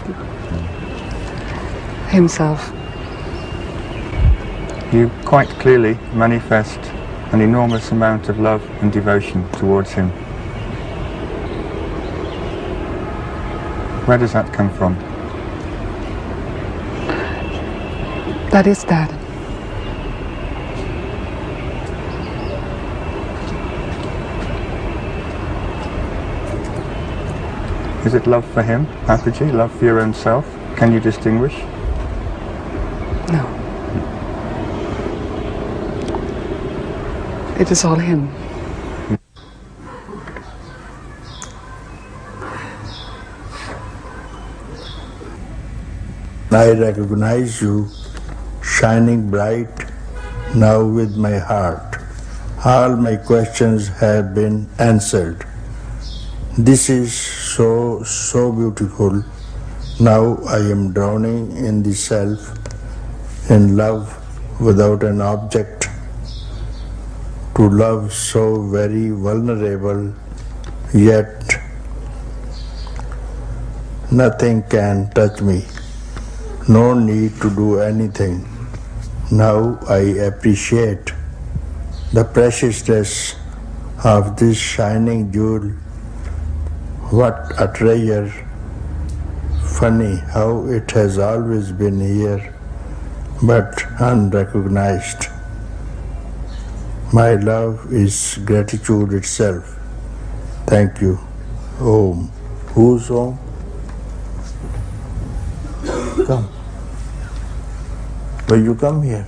himself. You quite clearly manifest an enormous amount of love and devotion towards him. Where does that come from? That is that. Is it love for him, Papaji, love for your own self? Can you distinguish? No. It is all him. I recognize you shining bright now with my heart. All my questions have been answered. This is so beautiful. Now I am drowning in the self, in love without an object. To love so very vulnerable, yet nothing can touch me. No need to do anything. Now I appreciate the preciousness of this shining jewel. What a treasure. Funny how it has always been here, but unrecognized. My love is gratitude itself. Thank you. Om. Who's Om? Come. Will you come here?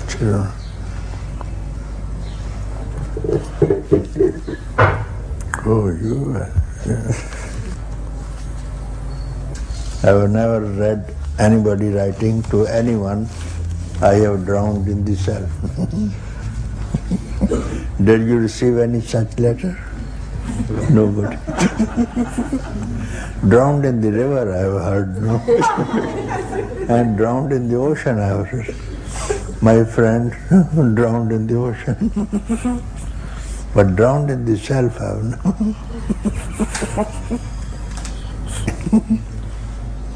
Children. Oh, you are. I have never read anybody writing to anyone, I have drowned in the self. Did you receive any such letter? Nobody. Drowned in the river, I have heard, no. And drowned in the ocean, I have heard. My friend drowned in the ocean. But drowned in the self, I have no.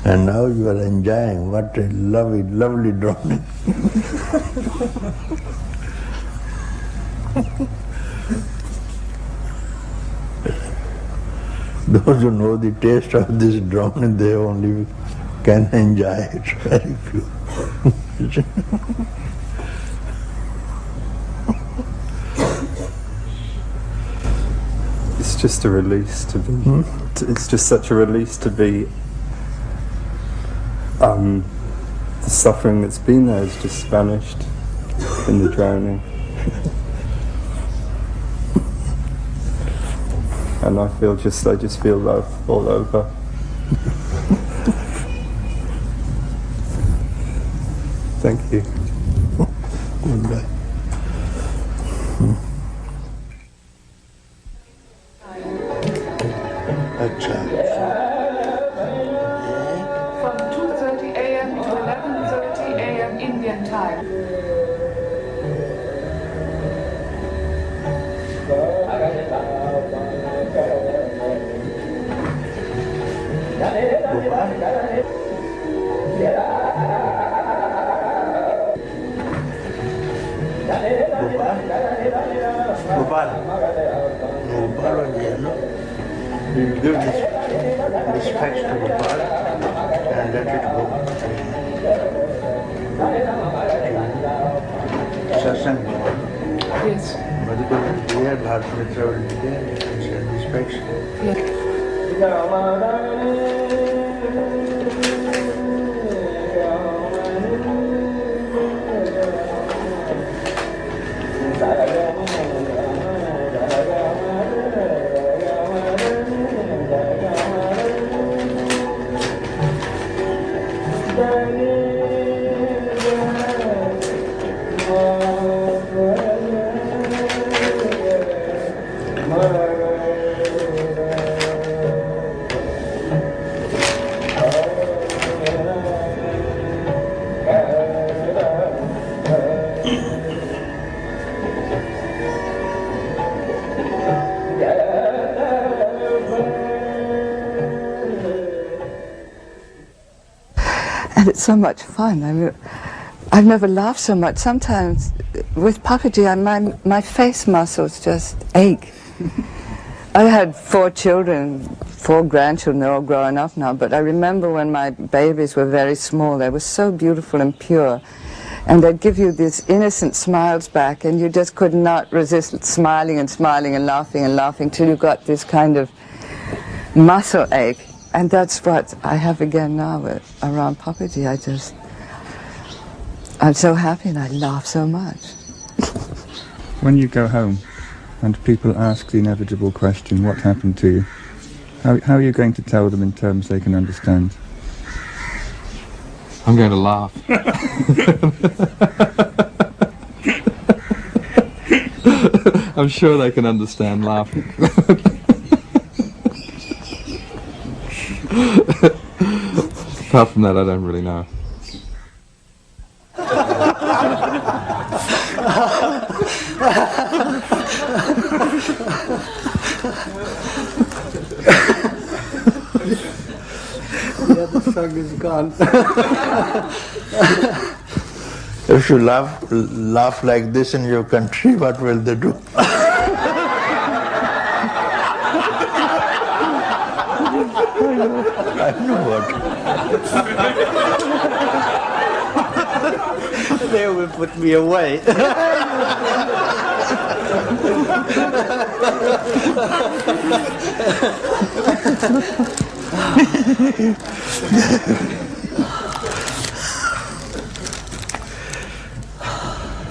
And now you are enjoying what a lovely, lovely drowning. Those who know the taste of this drowning, they only can enjoy it. Very few. It's just a release to be. It's just such a release to be. The suffering that's been there has just vanished in the drowning. And I just feel love all over. Thank you. Goodbye. From 2:30 a.m. to 11:30 a.m. Indian time. We will give this text to Gopal and let it go to Satsang. Yes. Because we have Bharata traveled there and share this text. And it's so much fun. I mean, I've never laughed so much. Sometimes with Papaji, my face muscles just ache. I had 4 children, 4 grandchildren, they're all growing up now, but I remember when my babies were very small, they were so beautiful and pure. And they'd give you these innocent smiles back, and you just could not resist smiling and smiling and laughing till you got this kind of muscle ache. And that's what I have again now around Papaji. I'm so happy and I laugh so much. When you go home and people ask the inevitable question, what happened to you? How are you going to tell them in terms they can understand? I'm going to laugh. I'm sure they can understand laughing. Apart from that, I don't really know. Yeah, the song is gone. If you laugh like this in your country, what will they do? I know what. They will put me away.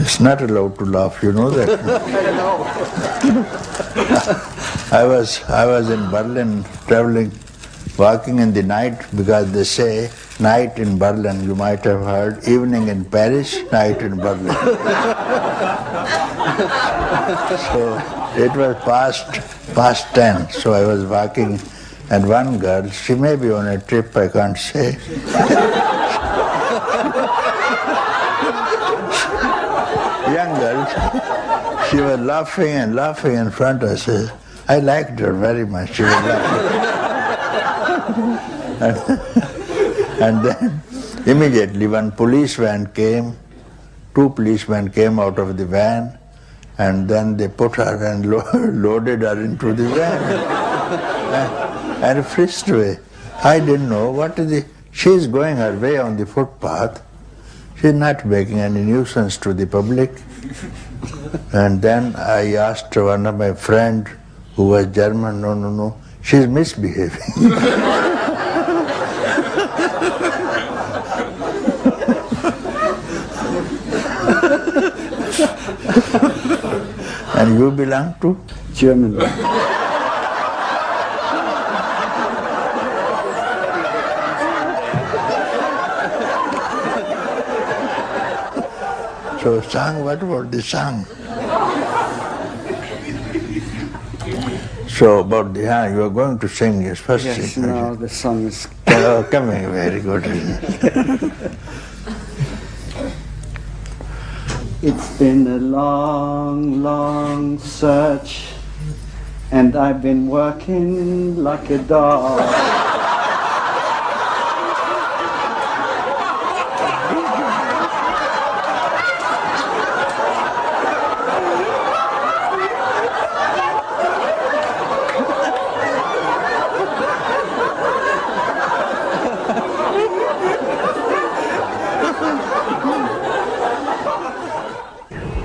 It's not allowed to laugh, you know that. I was in Berlin traveling, walking in the night, because they say night in Berlin, you might have heard, evening in Paris, night in Berlin. So it was past 10, so I was walking, and one girl, she may be on a trip, I can't say. Young girl, she was laughing and laughing in front of us. I liked her very much. She was laughing. And then immediately one police van came, 2 policemen came out of the van, and then they put her and loaded her into the van and frisked away. I didn't know what is the... She's going her way on the footpath. She's not making any nuisance to the public. And then I asked one of my friends who was German, no, she's misbehaving. And you belong to? German. So song, what about the song? So about the you are going to sing your first thing. Yes, now the song is coming, very good. It's been a long, long search, and I've been working like a dog.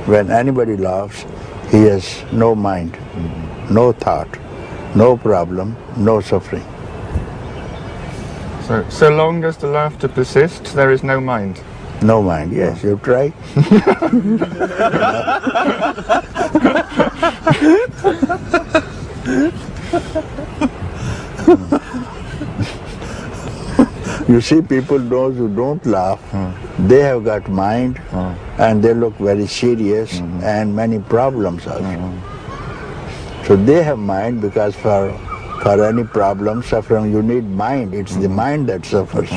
When anybody laughs, he has no mind, no thought, no problem, no suffering. So long as the laughter persists, there is no mind? No mind, yes. You try? You see, people, those who don't laugh, they have got mind, and they look very serious, and many problems also. So they have mind, because for any problem, suffering, you need mind. It's the mind that suffers.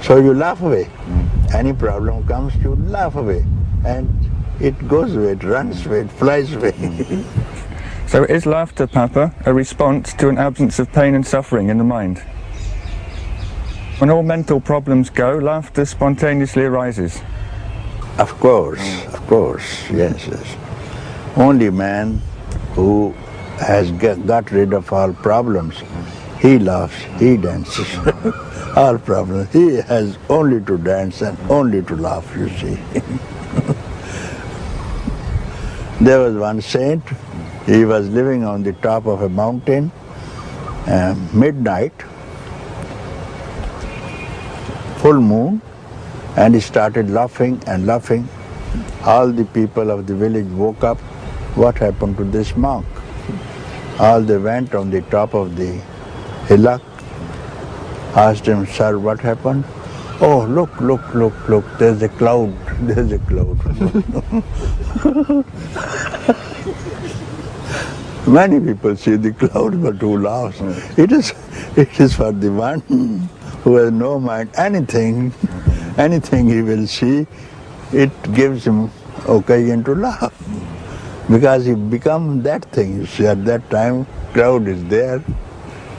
So you laugh away. Any problem comes, you laugh away, and it goes away, it runs away, it flies away. So is laughter, Papa, a response to an absence of pain and suffering in the mind? When all mental problems go, laughter spontaneously arises. Of course, yes. Only man who has got rid of all problems, he laughs, he dances. All problems, he has only to dance and only to laugh, you see. There was one saint, he was living on the top of a mountain, midnight, full moon, and he started laughing and laughing. All the people of the village woke up. What happened to this monk? All they went on the top of the hillock, asked him, "Sir, what happened?" "Oh, look, there's a cloud, there's a cloud." Many people see the cloud, but who laughs? It is for the one who has no mind. Anything he will see, it gives him occasion to laugh. Because he becomes that thing. You see, at that time, cloud is there,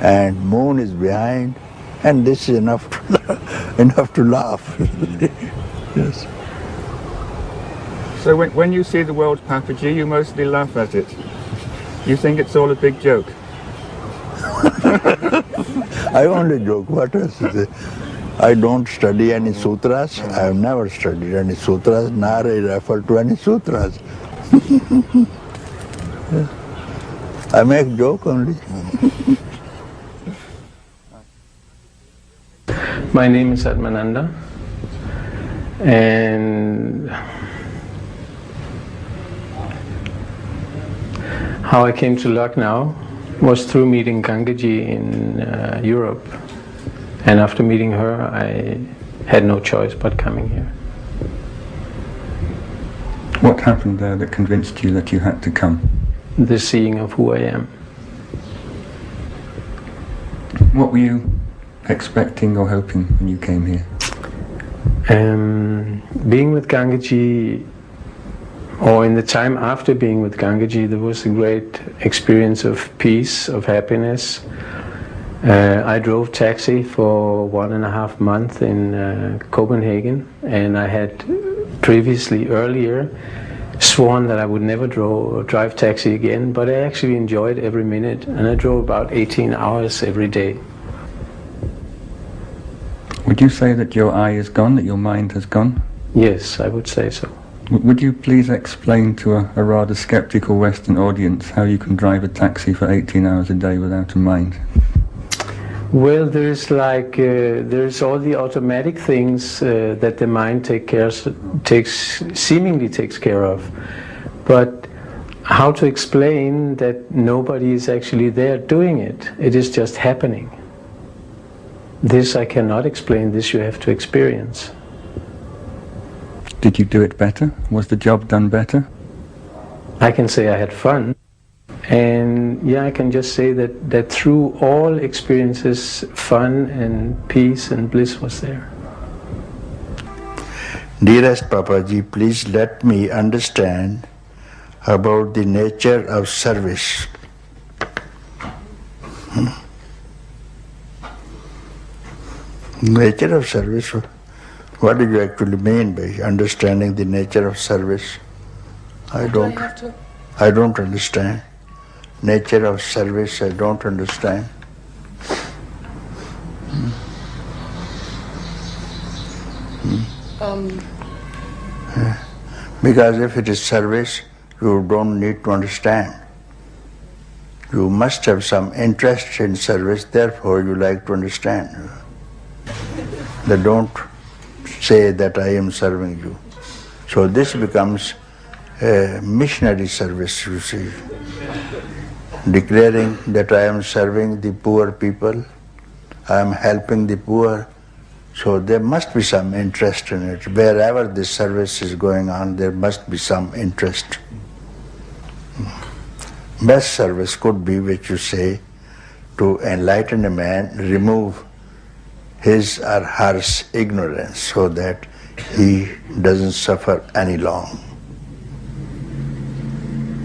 and moon is behind, and this is enough to laugh. Yes. So when you see the world, Papaji, you mostly laugh at it. You think it's all a big joke? I only joke. What else is it? I don't study any sutras. I have never studied any sutras, nor I refer to any sutras. I make joke only. My name is Atmananda, and how I came to Lucknow was through meeting Gangaji in Europe, and after meeting her I had no choice but coming here. What happened there that convinced you that you had to come? The seeing of who I am. What were you expecting or hoping when you came here? Being with Gangaji, or in the time after being with Gangaji, there was a great experience of peace, of happiness. I drove taxi for 1.5 months in Copenhagen, and I had previously, earlier, sworn that I would never drive taxi again, but I actually enjoyed every minute, and I drove about 18 hours every day. Would you say that your eye is gone, that your mind has gone? Yes, I would say so. Would you please explain to a rather skeptical Western audience how you can drive a taxi for 18 hours a day without a mind? Well, there's all the automatic things that the mind seemingly takes care of. But how to explain that nobody is actually there doing it? It is just happening. This I cannot explain, this you have to experience. Did you do it better? Was the job done better? I can say I had fun. And yeah, I can just say that through all experiences, fun and peace and bliss was there. Dearest Papaji, please let me understand about the nature of service. Nature of service? What do you actually mean by understanding the nature of service? I don't understand. Nature of service, I don't understand. Because if it is service, you don't need to understand. You must have some interest in service, therefore you like to understand. They don't say that I am serving you. So this becomes a missionary service, you see. Declaring that I am serving the poor people, I am helping the poor, so there must be some interest in it. Wherever this service is going on, there must be some interest. Best service could be, which you say, to enlighten a man, remove his or her ignorance so that he doesn't suffer any long.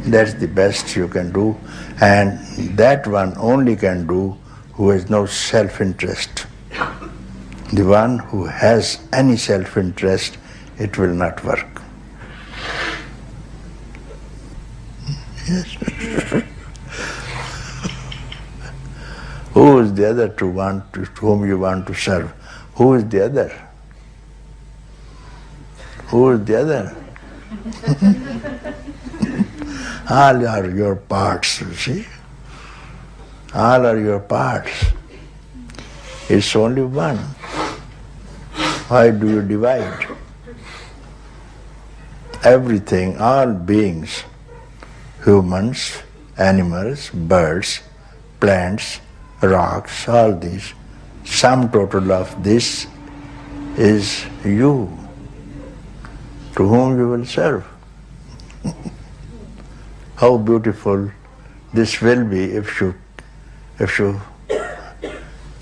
That's the best you can do, and that one only can do who has no self-interest. The one who has any self-interest, it will not work. Yes. Who is the other to whom you want to serve? Who is the other? Who is the other? All are your parts, you see. All are your parts. It's only one. Why do you divide? Everything, all beings, humans, animals, birds, plants, rocks, all these, sum total of this is you, to whom you will serve. how beautiful this will be if you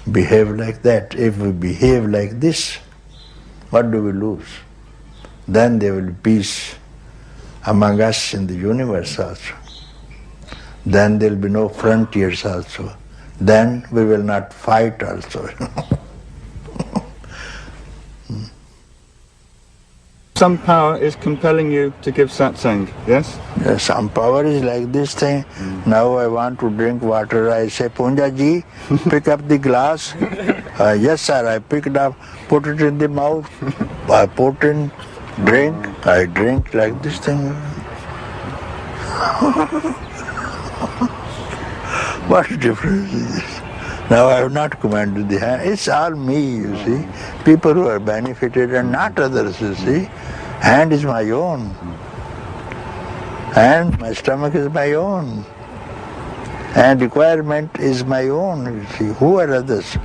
behave like that. If we behave like this, what do we lose? Then there will be peace among us in the universe also. Then there will be no frontiers also. Then we will not fight also. Some power is compelling you to give satsang, yes? Yes, some power is like this thing. Now I want to drink water. I say, Poonja ji, pick up the glass. Yes sir, I picked up, put it in the mouth. I put in, drink. I drink like this thing. What difference is this? Now I have not commanded the hand. It's all me, you see. People who are benefited and not others, you see. Hand is my own. And my stomach is my own. And requirement is my own, you see. Who are others?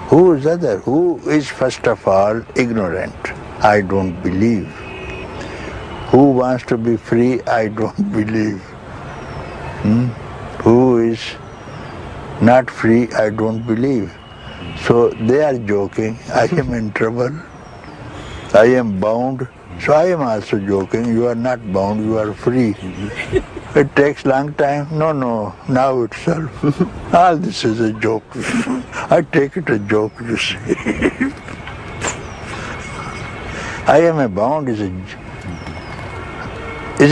Who is other? Who is first of all ignorant? I don't believe. Who wants to be free? I don't believe. Who is not free? I don't believe. So they are joking. I am in trouble. I am bound. So I am also joking. You are not bound, you are free. It takes long time. No, now itself. All this is a joke. I take it a joke, you see. I am a bound is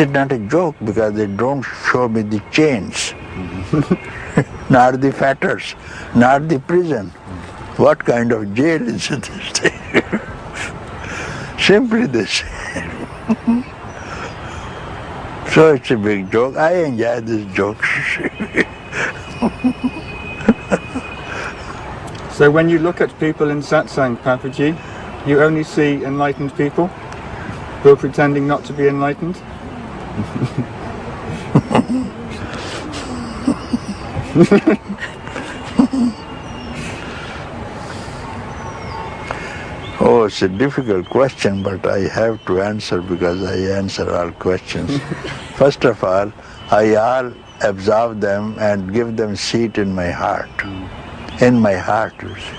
it not a joke? Because they don't show me the chains, nor the fetters, nor the prison. What kind of jail is this thing? Simply this. So it's a big joke. I enjoy this joke. So when you look at people in satsang, Papaji, you only see enlightened people who are pretending not to be enlightened? Oh, it's a difficult question, but I have to answer because I answer all questions. First of all, I all absorb them and give them seat in my heart. In my heart, you see.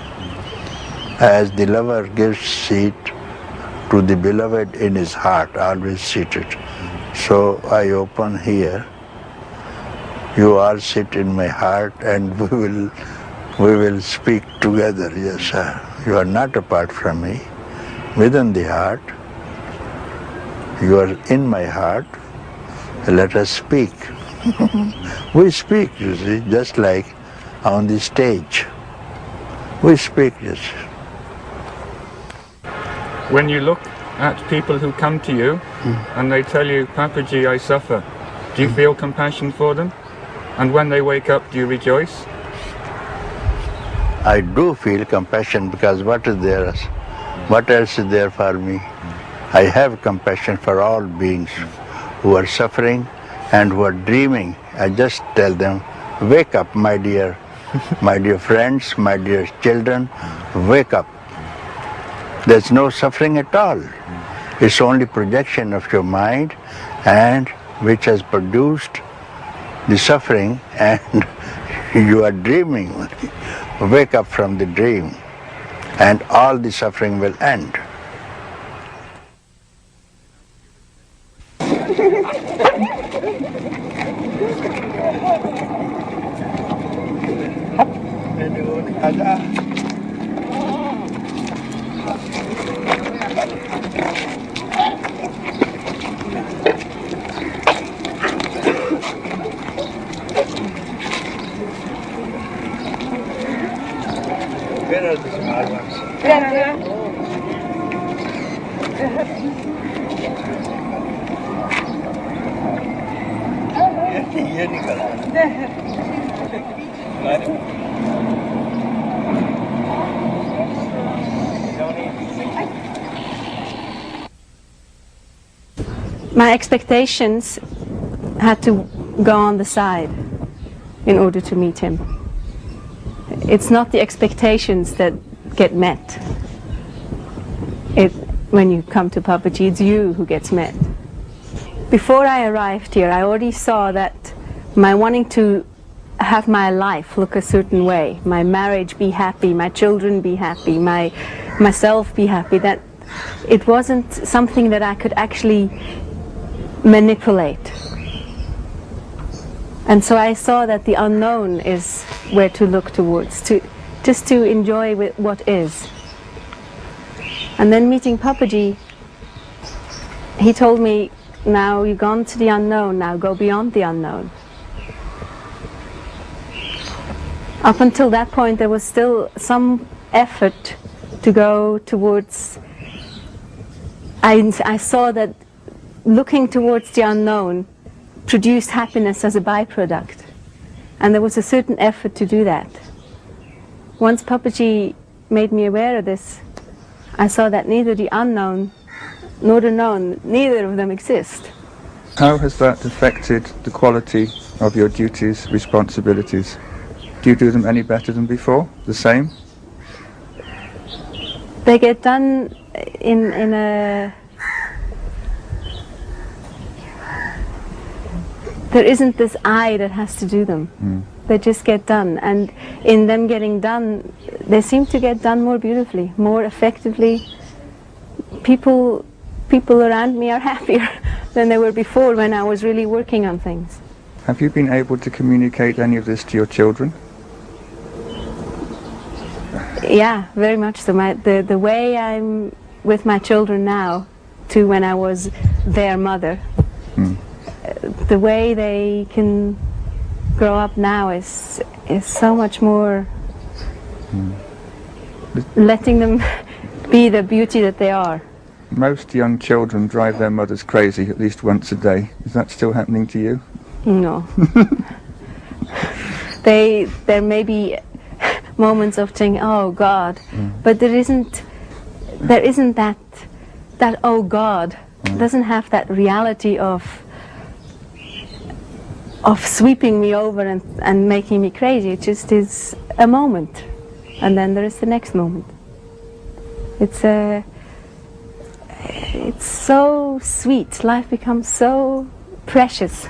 As the lover gives seat to the beloved in his heart, always seated. So I open here. You all sit in my heart and we will speak together, yes sir. You are not apart from me. Within the heart, you are in my heart. Let us speak. We speak, you see, just like on the stage. We speak, yes. When you look at people who come to you and they tell you, Papaji, I suffer, do you feel compassion for them? And when they wake up, do you rejoice? I do feel compassion because what is there? What else is there for me? I have compassion for all beings who are suffering and who are dreaming. I just tell them, wake up, my dear friends, my dear children, wake up. There's no suffering at all. It's only projection of your mind and which has produced the suffering, and you are dreaming. Wake up from the dream and all the suffering will end. Where are the small ones? ये निकला। My expectations had to go on the side in order to meet him. It's not the expectations that get met. When you come to Papaji, it's you who gets met. before I arrived here, I already saw that my wanting to have my life look a certain way, my marriage be happy, my children be happy, myself be happy, that it wasn't something that I could actually manipulate. And so I saw that the unknown is where to look towards, just to enjoy what is. And then meeting Papaji, he told me, now you've gone to the unknown, now go beyond the unknown. Up until that point there was still some effort to go towards, I saw that looking towards the unknown produced happiness as a byproduct. And there was a certain effort to do that. Once Papaji made me aware of this, I saw that neither the unknown nor the known, neither of them exist. How has that affected the quality of your duties, responsibilities? Do you do them any better than before? The same? They get done in a... There isn't this I that has to do them. They just get done, and in them getting done, they seem to get done more beautifully, more effectively. People around me are happier than they were before when I was really working on things. Have you been able to communicate any of this to your children? Yeah, very much so. The way I'm with my children now to when I was their mother, the way they can grow up now is so much more letting them be the beauty that they are. Most young children drive their mothers crazy at least once a day. Is that still happening to you? No. There may be moments of saying, oh God, but there isn't that oh God, doesn't have that reality of sweeping me over and making me crazy. It just is a moment, and then there is the next moment. It's so sweet. Life becomes so precious,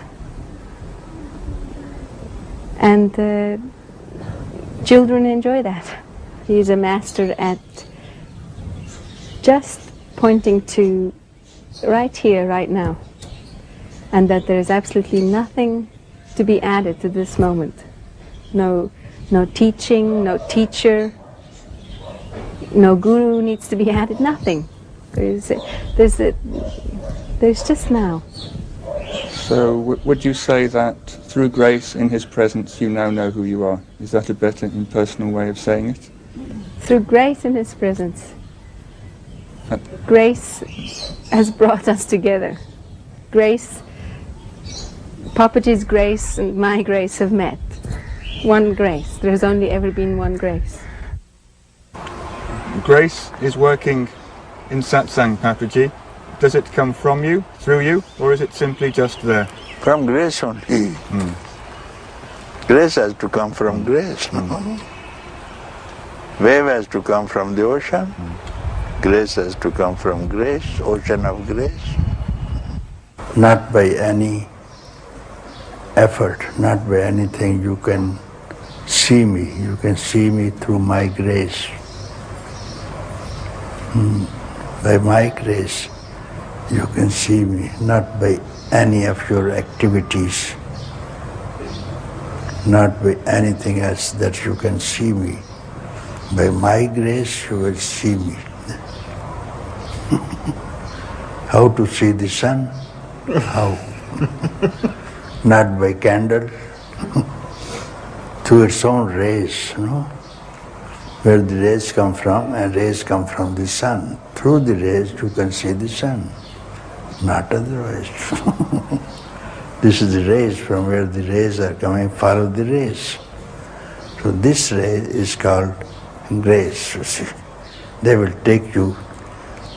and children enjoy that. He's a master at just pointing to right here, right now, and that there is absolutely nothing to be added to this moment. No teaching, no teacher, no guru needs to be added, nothing. There's just now. So would you say that through grace in his presence you now know who you are? Is that a better impersonal way of saying it? Through grace in his presence. Grace has brought us together. Grace, Papaji's grace and my grace have met. One grace. There's only ever been one grace. Grace is working in satsang, Papaji. Does it come from you, through you, or is it simply just there? From grace only. Grace has to come from grace. Wave has to come from the ocean. Grace has to come from grace, ocean of grace. Not by any effort, not by anything you can see me. You can see me through my grace. By my grace, you can see me, not by any of your activities, not by anything else that you can see me. By my grace, you will see me. How to see the sun? How? Not by candle, through its own rays, where the rays come from, and rays come from the sun. Through the rays you can see the sun, not otherwise. This is the rays, from where the rays are coming, follow the rays. So this ray is called grace, you see. They will take you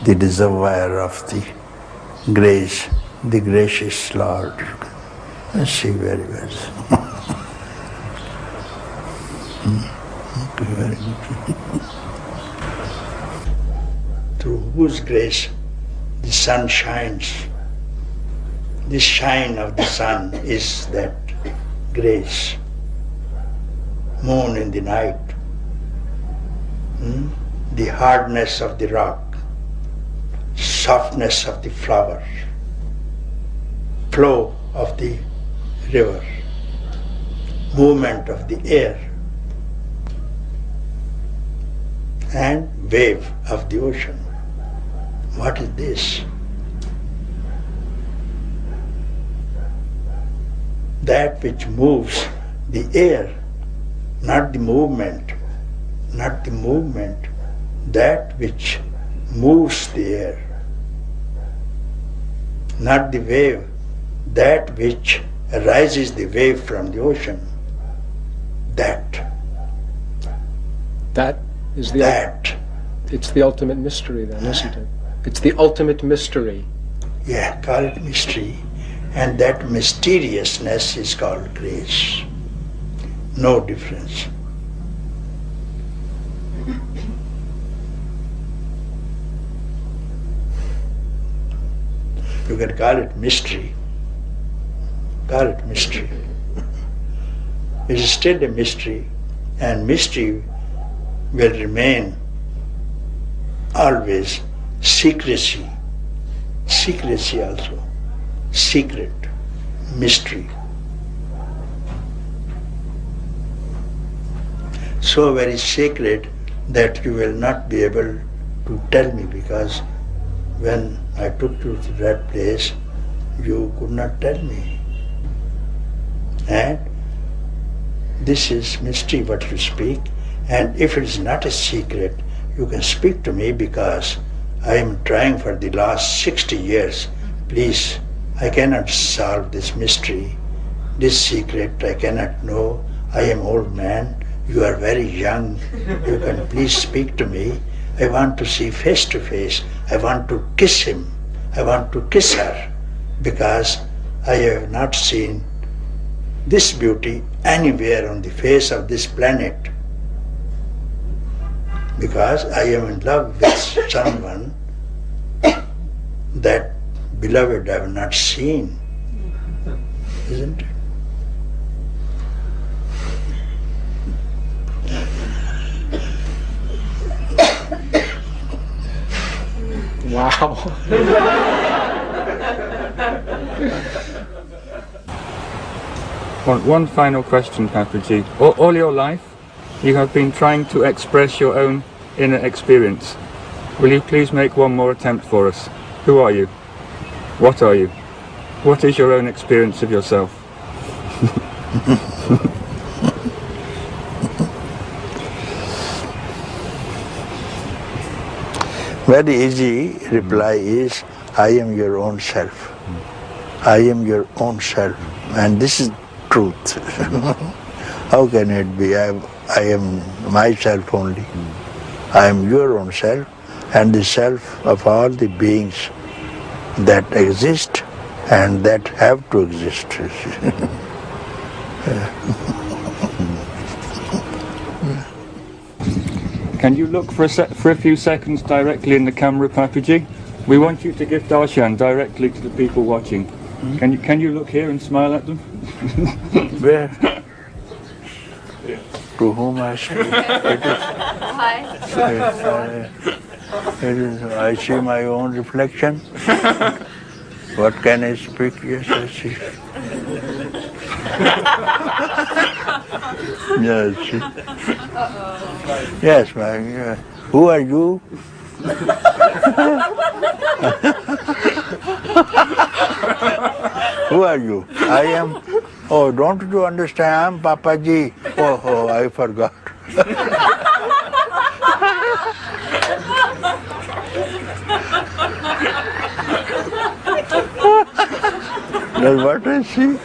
the reservoir of the grace, the gracious Lord. You see very well. Okay, very good. Through whose grace the sun shines. the shine of the sun is that grace. Moon in the night, the hardness of the rock, softness of the flower, flow of the river, movement of the air, and wave of the ocean. What is this? That which moves the air, not the movement, not the movement, that which moves the air, not the wave, that which rises the wave from the ocean. That is it's the ultimate mystery then, isn't it? It's the ultimate mystery. Yeah, call it mystery. And that mysteriousness is called grace. No difference. You can call it mystery. Call it mystery. It is still a mystery, and mystery will remain always secrecy. Secrecy also. Secret. Mystery. So very sacred that you will not be able to tell me, because when I took you to that place, you could not tell me. And this is mystery what you speak, and if it is not a secret, you can speak to me, because I am trying for the last 60 years. Please, I cannot solve this mystery, this secret I cannot know. I am old man, you are very young, you can please speak to me. I want to see face to face, I want to kiss him, I want to kiss her, because I have not seen this beauty anywhere on the face of this planet. Because I am in love with someone that beloved I have not seen, isn't it? Wow. One final question, Papaji. All your life, you have been trying to express your own inner experience. Will you please make one more attempt for us? Who are you? What are you? What is your own experience of yourself? Very easy reply is, I am your own self. I am your own self. And this is truth. How can it be? I am myself only. I am your own self, and the self of all the beings that exist and that have to exist. Can you look for a few seconds directly in the camera, Papaji? We want you to give darshan directly to the people watching. Can you look here and smile at them? Where? To whom I speak? Hi. I see my own reflection. What can I speak? Yes, I see. Yes. Yes, who are you? Who are you? I am. Oh, don't you understand? I am Papaji. Oh, I forgot. That's what I see.